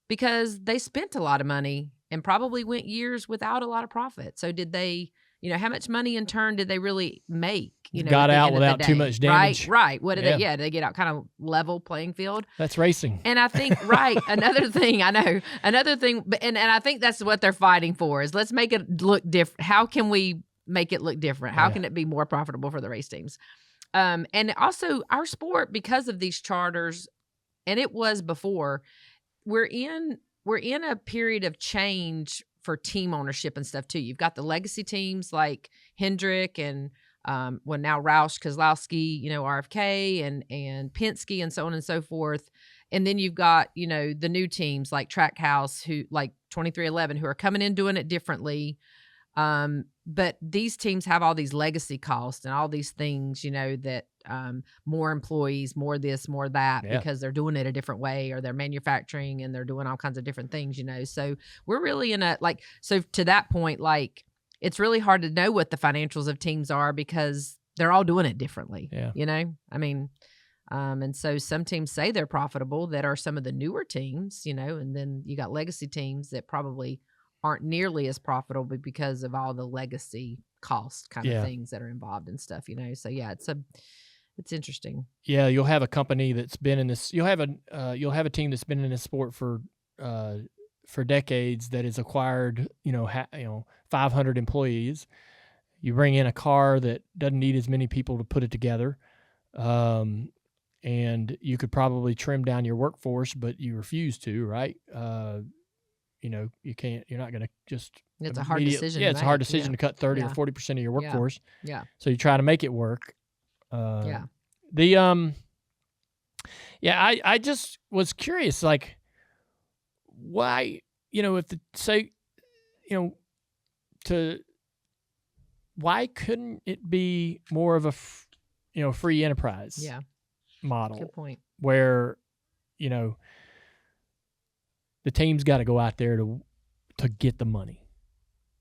because they spent a lot of money and probably went years without a lot of profit. So did they, you know, how much money in turn did they really make? You know, got out without too much damage. Right. What did they? Yeah, they get out kind of level playing field. That's racing. And I think, another thing, and I think that's what they're fighting for is let's make it look different. How can we make it look different? How can it be more profitable for the race teams? And also our sport, because of these charters, and it was before, we're in a period of change for team ownership and stuff too. You've got the legacy teams like Hendrick and now Roush Kozlowski, you know, RFK and Penske and so on and so forth. And then you've got, you know, the new teams like Trackhouse, who like 2311, who are coming in doing it differently. But these teams have all these legacy costs and all these things, you know, that more employees, more this, more that, because they're doing it a different way, or they're manufacturing and they're doing all kinds of different things, you know. So we're really in a, like, so to that point, like, it's really hard to know what the financials of teams are because they're all doing it differently, you know. I mean, and so some teams say they're profitable that are some of the newer teams, you know, and then you got legacy teams that probably aren't nearly as profitable because of all the legacy cost kind of things that are involved and stuff, you know. So yeah, it's interesting. Yeah, you'll have a company that's been in this. You'll have a team that's been in this sport for decades that has acquired, you know, 500 employees. You bring in a car that doesn't need as many people to put it together, and you could probably trim down your workforce, but you refuse to, right? You know, you can't. You're not going to just. It's a hard decision. Yeah, it's a hard decision to cut 30 or 40% of your workforce. Yeah. So you try to make it work. I just was curious, like, why, you know, why couldn't it be more of a free enterprise model? Good point. Where, you know, the team's got to go out there to get the money,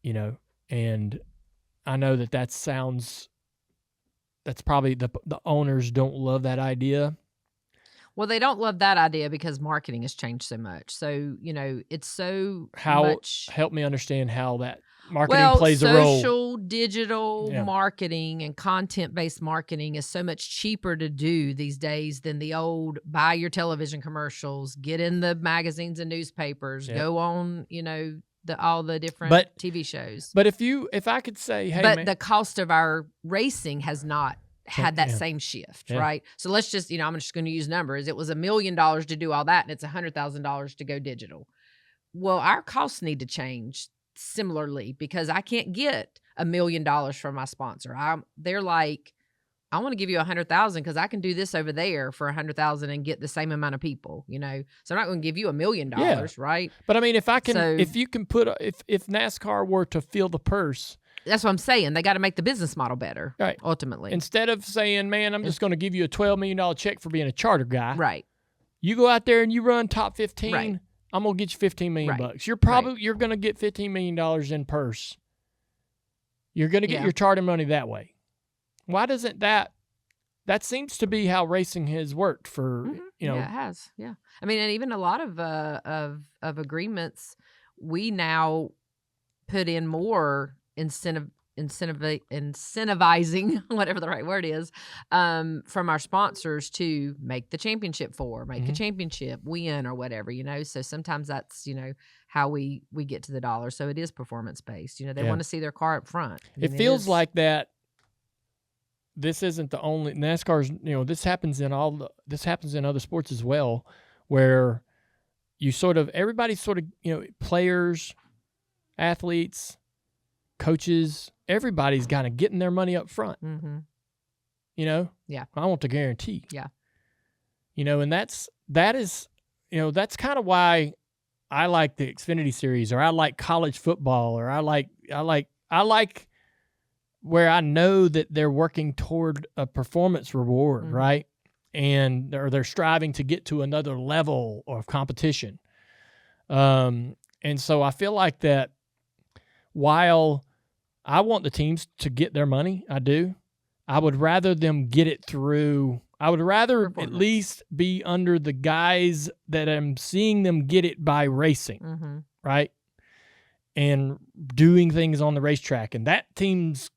you know, and I know that's probably the owners don't love that idea. Well, they don't love that idea because marketing has changed so much. So, you know, it's so much. Help me understand how that marketing plays a role. Social, digital marketing and content-based marketing is so much cheaper to do these days than the old buy your television commercials, get in the magazines and newspapers, go on, you know, all the different TV shows. But if I could say, hey, but man, the cost of our racing has not had that same shift, right? So let's just, I'm just going to use numbers. It was $1 million to do all that, and it's $100,000 to go digital. Well, our costs need to change similarly, because I can't get $1 million from my sponsor. They're like, I want to give you $100,000 because I can do this over there for $100,000 and get the same amount of people, So I'm not going to give you $1 million, right? But I mean, if NASCAR were to fill the purse, that's what I'm saying. They got to make the business model better, right? Ultimately, instead of saying, "Man, I'm just going to give you a $12 million check for being a charter guy," right? You go out there and you run top 15. Right. I'm gonna get you $15 million bucks. You're gonna get $15 million in purse. You're gonna get your charter money that way. Why doesn't that seems to be how racing has worked for Yeah, it has. Yeah, I mean, and even a lot of agreements, we now put in more incentivizing, whatever the right word is, from our sponsors to make the championship make a championship win or whatever, So sometimes that's, how we get to the dollar. So it is performance based. They want to see their car up front. It feels like that. This isn't the only NASCAR's, this happens in other sports as well, where everybody's players, athletes, coaches, everybody's kind of getting their money up front. Mm-hmm. Yeah. I want the guarantee. Yeah. And that's kind of why I like the Xfinity Series, or I like college football, or I like where I know that they're working toward a performance reward, right? And they're striving to get to another level of competition. And so I feel like that while I want the teams to get their money, I do, I would rather them get it through. I would rather at least be under the guys that I'm seeing them get it by racing, right? And doing things on the racetrack. And that team's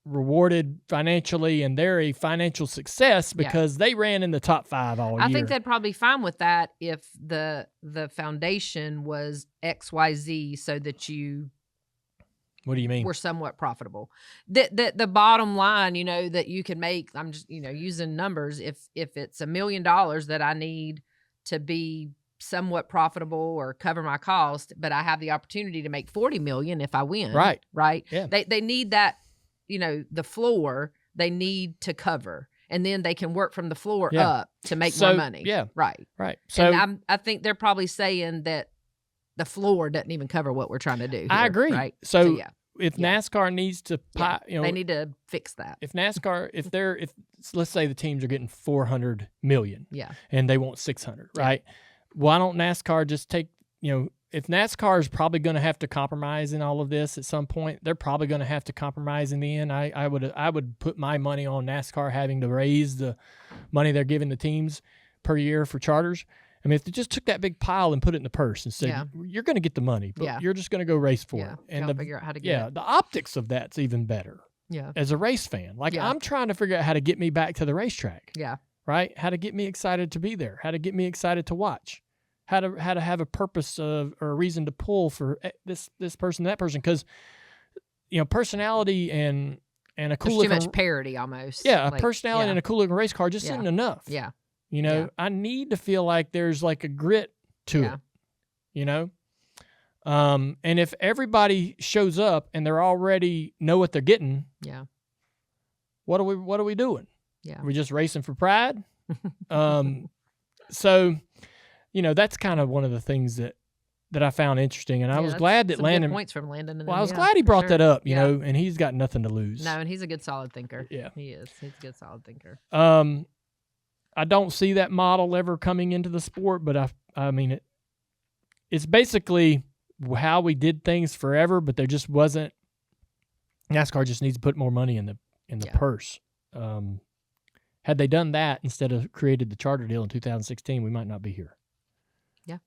rewarded financially, and they're a financial success because they ran in the top 5 all year. I think they'd probably be fine with that if the foundation was XYZ, so that you... What do you mean? We're somewhat profitable. The bottom line, that you can make, I'm just, using numbers. If it's $1 million that I need to be somewhat profitable or cover my cost, but I have the opportunity to make 40 million if I win. Right. Yeah. They need that, the floor they need to cover, and then they can work from the floor up to make more money. Yeah. Right. So I think they're probably saying that the floor doesn't even cover what we're trying to do here, I agree. Right? So if NASCAR needs to, they need to fix that. If NASCAR, if let's say the teams are getting 400 million, and they want 600, right? Why don't NASCAR just take, if NASCAR is probably going to have to compromise in all of this at some point, they're probably going to have to compromise in the end. I would put my money on NASCAR having to raise the money they're giving the teams per year for charters. I mean, if they just took that big pile and put it in the purse and said, you're going to get the money, but you're just going to go race for it. And figure out how to get it. The optics of that's even better. Yeah. As a race fan. I'm trying to figure out how to get me back to the racetrack. Yeah. Right? How to get me excited to be there. How to get me excited to watch. How to have a purpose or a reason to pull for this person, that person. Because, personality and a cool There's too much parity almost. Yeah, a personality and a cool looking race car just isn't enough. Yeah. I need to feel like there's like a grit to it, and if everybody shows up and they're already know what they're getting, what are we doing? Yeah. Are we just racing for pride? So, that's kind of one of the things that I found interesting, and I was glad that Landon points from Landon. I was glad he brought that up, and he's got nothing to lose. No, and he's a good solid thinker. Yeah, he is. He's a good solid thinker. I don't see that model ever coming into the sport, but I mean it's basically how we did things forever, but there just wasn't. NASCAR just needs to put more money in the purse. Had they done that instead of created the charter deal in 2016, we might not be here. Yeah,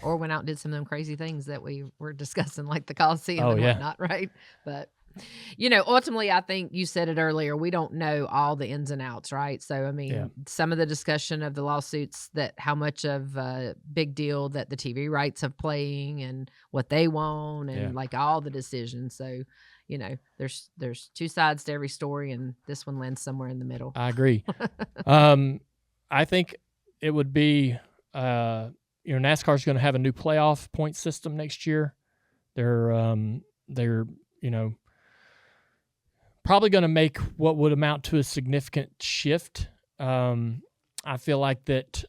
or went out and did some of them crazy things that we were discussing, like the Coliseum and whatnot, right? But Ultimately, I think you said it earlier, we don't know all the ins and outs, right? So, I mean, some of the discussion of the lawsuits, that how much of a big deal that the TV rights of playing and what they want, and like all the decisions. So, there's two sides to every story, and this one lands somewhere in the middle. I agree. I think it would be, NASCAR's going to have a new playoff point system next year. They're probably going to make what would amount to a significant shift. I feel like that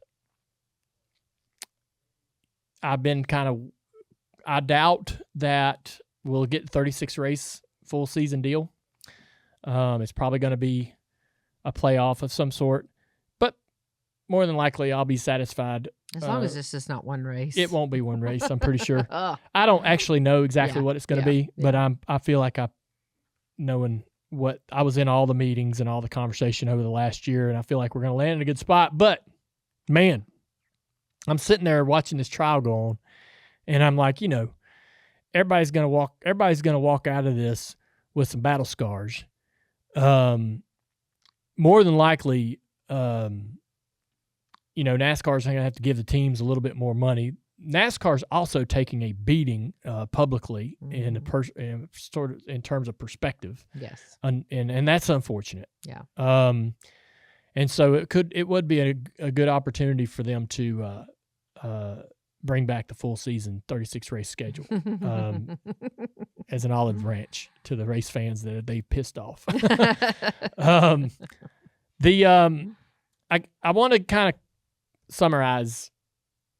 I doubt that we'll get 36 race full season deal. It's probably going to be a playoff of some sort, but more than likely I'll be satisfied. As long as it's just not one race. It won't be one race, I'm pretty sure. I don't actually know exactly what it's going to be, but I feel like knowing what I was in all the meetings and all the conversation over the last year, and I feel like we're going to land in a good spot. But man, I'm sitting there watching this trial go on, and I'm like, everybody's going to walk out of this with some battle scars. More than likely, NASCAR's going to have to give the teams a little bit more money. NASCAR's also taking a beating publicly in terms of perspective. Yes, and that's unfortunate. Yeah. And so it would be a good opportunity for them to bring back the full season 36 race schedule as an olive branch to the race fans that they pissed off. I want to kind of summarize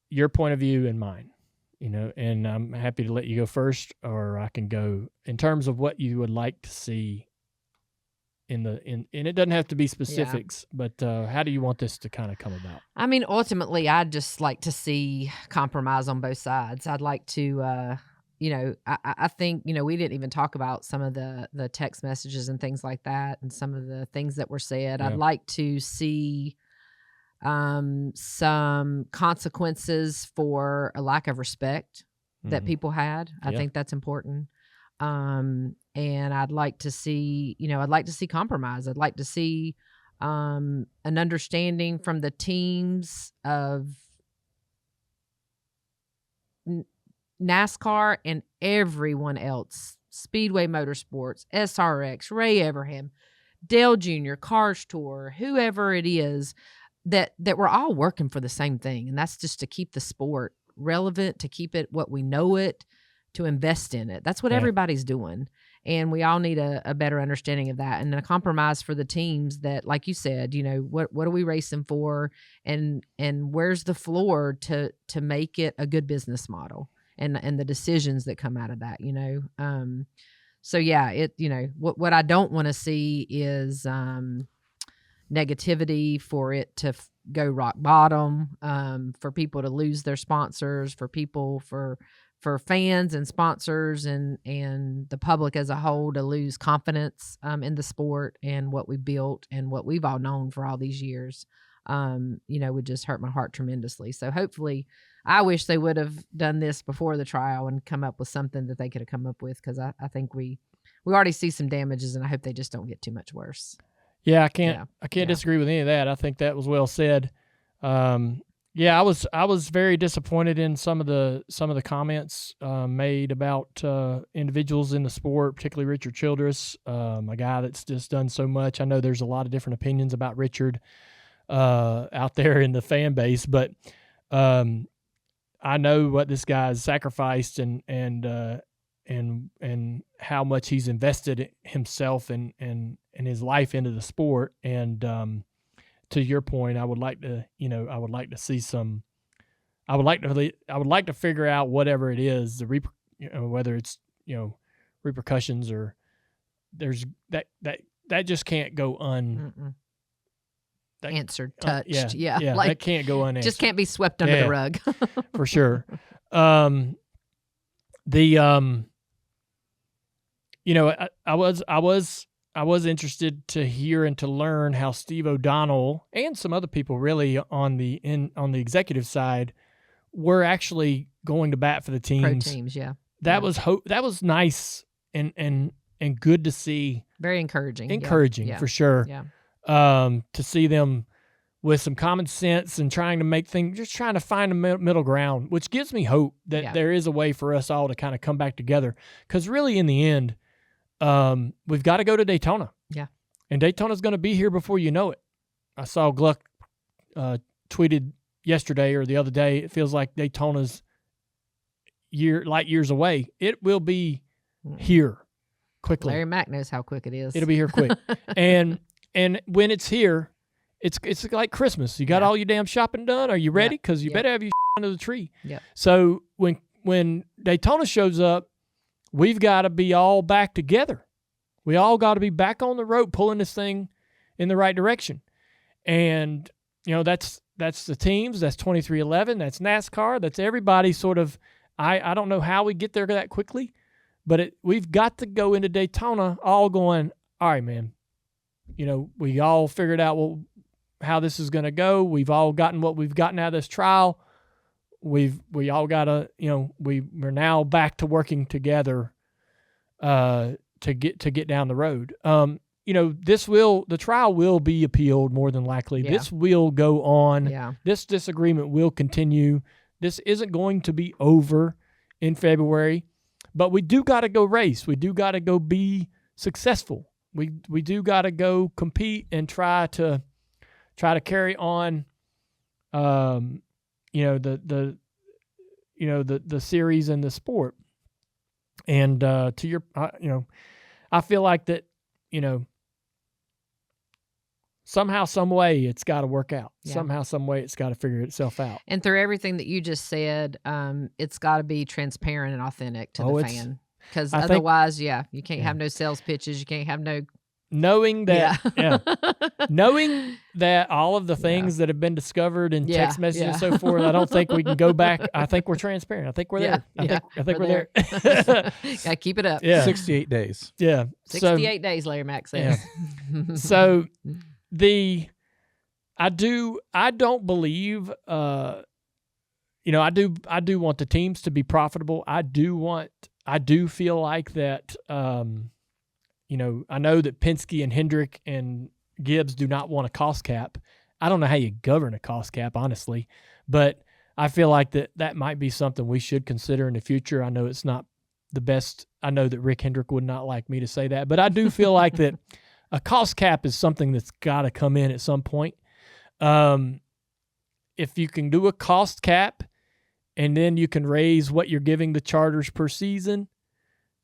your point of view and mine, and I'm happy to let you go first, or I can go in terms of what you would like to see and it doesn't have to be specifics, but how do you want this to kind of come about? I mean, ultimately, I'd just like to see compromise on both sides. I'd like to, I think, we didn't even talk about some of the text messages and things like that, and some of the things that were said. I'd like to see some consequences for a lack of respect that people had. I think that's important. And I'd like to see, compromise. I'd like to see an understanding from the teams of NASCAR and everyone else, Speedway Motorsports, SRX, Ray Everham, Dale Jr., Cars Tour, whoever it is, that we're all working for the same thing, and that's just to keep the sport relevant, to keep it what we know it, to invest in it. That's what everybody's doing, and we all need a better understanding of that, and a compromise for the teams that, like you said, what are we racing for, and where's the floor to make it a good business model, and the decisions that come out of that, So what I don't want to see is negativity, for it to go rock bottom, for people to lose their sponsors, for fans and sponsors and the public as a whole to lose confidence in the sport and what we built and what we've all known for all these years, would just hurt my heart tremendously. So hopefully, I wish they would have done this before the trial and come up with something that they could have come up with, because I think we already see some damages, and I hope they just don't get too much worse. Yeah, I can't disagree with any of that. I think that was well said. I was very disappointed in some of the comments made about individuals in the sport, particularly Richard Childress, a guy that's just done so much. I know there's a lot of different opinions about Richard out there in the fan base, but I know what this guy's sacrificed and how much he's invested himself and his life into the sport. And to your point, I would like to see some. I would like to figure out whatever it is, whether it's repercussions, or there's that just can't go answered, touched. That can't go unanswered. Just can't be swept under the rug. For sure. I was interested to hear and to learn how Steve O'Donnell and some other people really on the executive side were actually going to bat for the teams. Pro teams, yeah. That was nice, and and good to see. Very encouraging. For sure. Yeah. To see them with some common sense and trying to find a middle ground, which gives me hope that there is a way for us all to kind of come back together. Because really, in the end, we've got to go to Daytona. Yeah. And Daytona's going to be here before you know it. I saw Gluck tweeted yesterday or the other day, it feels like Daytona's light years away. It will be here quickly. Larry Mack knows how quick it is. It'll be here quick. and when it's here, it's like Christmas. You got all your damn shopping done? Are you ready? Because you better have your under the tree. Yep. So when Daytona shows up, we've got to be all back together. We all got to be back on the road pulling this thing in the right direction. And, that's the teams. That's 2311. That's NASCAR. That's everybody sort of. I don't know how we get there that quickly, but we've got to go into Daytona all going, all right, man. We all figured out how this is going to go. We've all gotten what we've gotten out of this trial. We all got to, we're now back to working together to get down the road. The trial will be appealed more than likely. Yeah. This will go on. Yeah. This disagreement will continue. This isn't going to be over in February, but we do got to go race. We do got to go be successful. We do got to go compete and try to carry on, the series and the sport. And to your, I feel like that, somehow, some way, it's got to work out. Yeah. Somehow, some way, it's got to figure itself out. And through everything that you just said, it's got to be transparent and authentic to the fan. Because otherwise, you can't have no sales pitches. You can't have no... Knowing that, knowing that all of the things that have been discovered in text messages and so forth, I don't think we can go back. I think we're transparent. I think we're there. I think we're there. Gotta keep it up. Yeah. 68 days. Yeah. 68 days, Larry Mack says. Yeah. So I don't believe, I do want the teams to be profitable. I do feel like that, I know that Penske and Hendrick and Gibbs do not want a cost cap. I don't know how you govern a cost cap, honestly, but I feel like that might be something we should consider in the future. I know it's not the best. I know that Rick Hendrick would not like me to say that, but I do feel like that a cost cap is something that's got to come in at some point. If you can do a cost cap and then you can raise what you're giving the charters per season,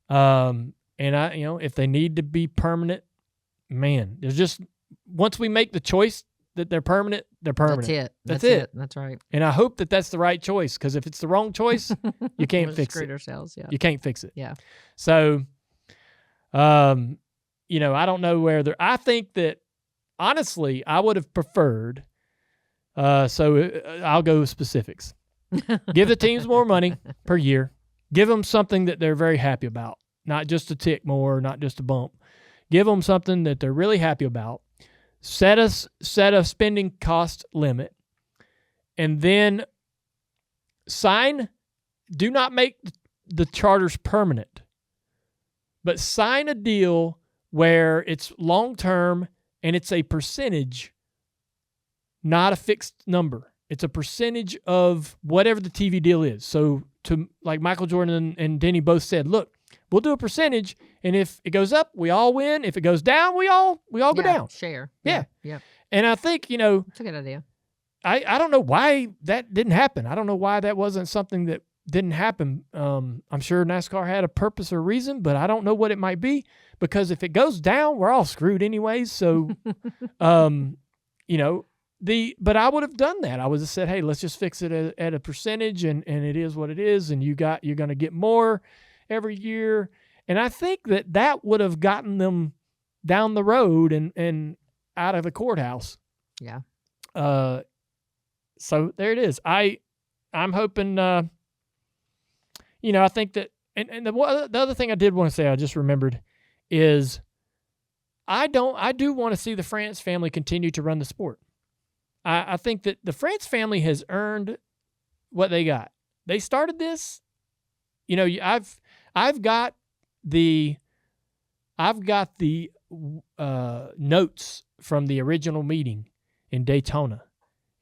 and if they need to be permanent, man, there's just, once we make the choice that they're permanent, they're permanent. That's it. That's right. And I hope that that's the right choice, because if it's the wrong choice, you can't fix it. Ourselves, yeah. You can't fix it. Yeah. So, I don't know where I think that, honestly, I would have preferred, so I'll go specifics. Give the teams more money per year. Give them something that they're very happy about. Not just a tick more, not just a bump. Give them something that they're really happy about. Set a spending cost limit, and then do not make the charters permanent, but sign a deal where it's long-term and it's a percentage, not a fixed number. It's a percentage of whatever the TV deal is. So like Michael Jordan and Denny both said, look, we'll do a percentage, and if it goes up, we all win. If it goes down, we all go down. Share. Yeah. Yeah. And I think, it's a good idea. I don't know why that didn't happen. I don't know why that wasn't something that didn't happen. I'm sure NASCAR had a purpose or reason, but I don't know what it might be, because if it goes down, we're all screwed anyways. So, but I would have done that. I would have said, hey, let's just fix it at a percentage, and it is what it is, and you're going to get more every year. And I think that would have gotten them down the road and out of the courthouse. Yeah. So there it is. I'm hoping, I think that, and the other thing I did want to say, I just remembered, is I do want to see the France family continue to run the sport. I think that the France family has earned what they got. They started this, I've got the I've got the notes from the original meeting in Daytona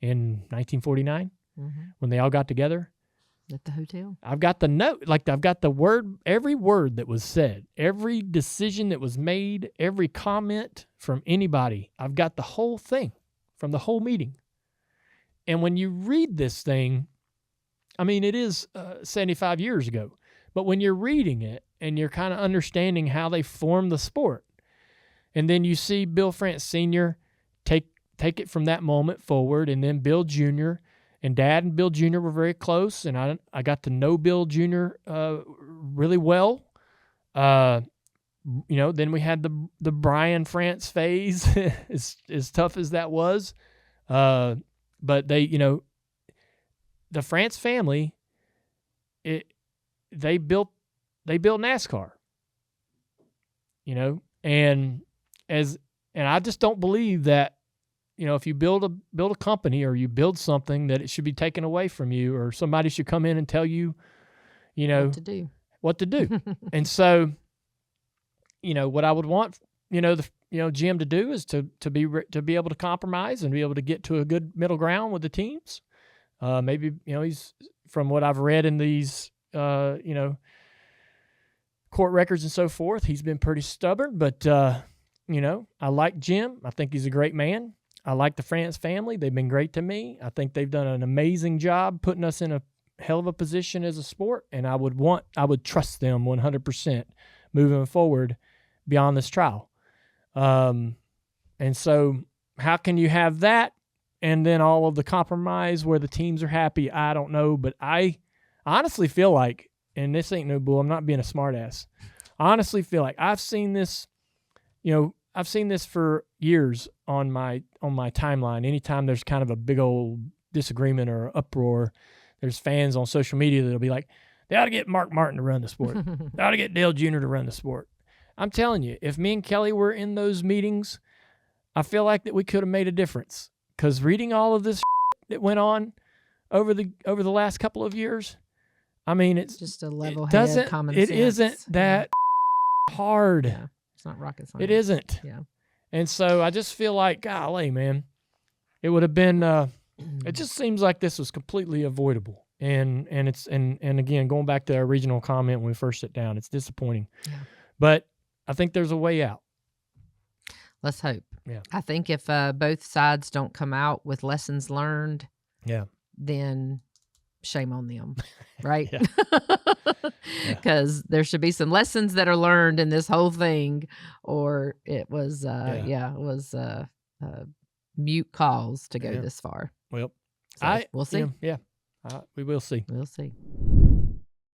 in 1949 when they all got together. At the hotel? I've got the note. Like, I've got the word, every word that was said, every decision that was made, every comment from anybody. I've got the whole thing from the whole meeting. And when you read this thing, I mean, it is 75 years ago. But when you're reading it and you're kind of understanding how they formed the sport, and then you see Bill France Sr. take it from that moment forward, and then Bill Jr., and Dad and Bill Jr. were very close, and I got to know Bill Jr. Really well. Then we had the Brian France phase, as tough as that was. But they, the France family, they built NASCAR. And I just don't believe that. If you build a company or you build something, that it should be taken away from you, or somebody should come in and tell you, what to do. And so, what I would want, Jim to do is to be able to compromise and be able to get to a good middle ground with the teams. Maybe, he's, from what I've read in these, court records and so forth, he's been pretty stubborn, but, I like Jim. I think he's a great man. I like the France family. They've been great to me. I think they've done an amazing job putting us in a hell of a position as a sport, and I would trust them 100% moving forward beyond this trial. And so how can you have that and then all of the compromise where the teams are happy? I don't know, but I honestly feel like, and this ain't no bull, I'm not being a smartass. I honestly feel like I've seen this, I've seen this for years on my timeline. Anytime there's kind of a big old disagreement or uproar, there's fans on social media that'll be like, they ought to get Mark Martin to run the sport. They ought to get Dale Jr. to run the sport. I'm telling you, if me and Kelley were in those meetings, I feel like that we could have made a difference. Because reading all of this that went on over the last couple of years, I mean, it's just a level head common sense. It isn't that hard. Yeah. It's not rocket science. It isn't. Yeah. And so I just feel like, golly, man, it would have been, it just seems like this was completely avoidable. And again, going back to our original comment when we first sat down, it's disappointing. Yeah. But I think there's a way out. Let's hope. Yeah. I think if both sides don't come out with lessons learned, then shame on them, right? Because there should be some lessons that are learned in this whole thing, or it was mute calls to go this far. Well, so we'll see. We will see. We'll see.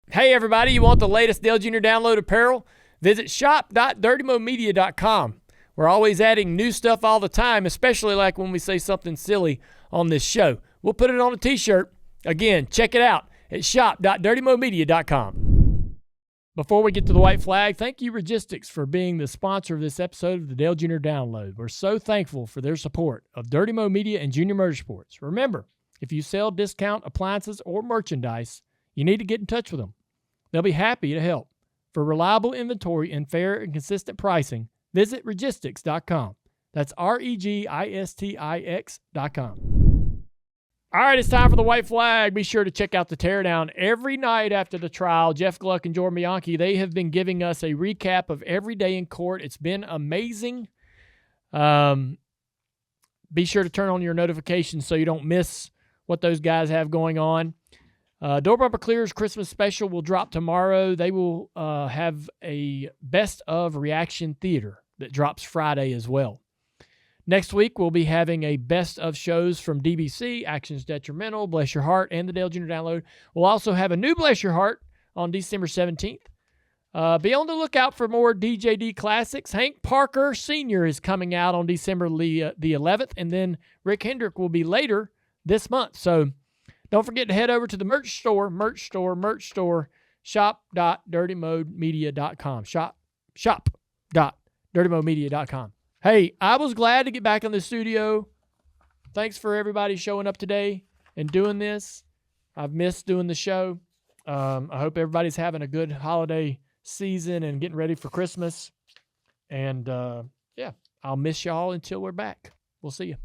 Hey, everybody, you want the latest Dale Jr. download apparel? Visit shop.dirtymomedia.com. We're always adding new stuff all the time, especially like when we say something silly on this show. We'll put it on a t-shirt. Again, check it out at shop.dirtymomedia.com. Before we get to the white flag, thank you, Registix, for being the sponsor of this episode of the Dale Jr. Download. We're so thankful for their support of Dirty Mo Media and Junior Motorsports. Remember, if you sell discount appliances or merchandise, you need to get in touch with them. They'll be happy to help. For reliable inventory and fair and consistent pricing, visit Registix.com. That's Registix.com. All right, it's time for the white flag. Be sure to check out the Teardown every night after the trial. Jeff Gluck and Jordan Bianchi, they have been giving us a recap of every day in court. It's been amazing. Be sure to turn on your notifications so you don't miss what those guys have going on. Door Bumper Clear's Christmas special will drop tomorrow. They will have a best of reaction theater that drops Friday as well. Next week, we'll be having a best of shows from DBC, Actions Detrimental, Bless Your Heart, and the Dale Jr. Download. We'll also have a new Bless Your Heart on December 17th. Be on the lookout for more DJD classics. Hank Parker Sr. is coming out on December the 11th, and then Rick Hendrick will be later this month. So don't forget to head over to the merch store, shop.dirtymodemedia.com. Shop.dirtymodemedia.com. Hey, I was glad to get back in the studio. Thanks for everybody showing up today and doing this. I've missed doing the show. I hope everybody's having a good holiday season and getting ready for Christmas. And, yeah, I'll miss y'all until we're back. We'll see you.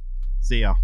See y'all.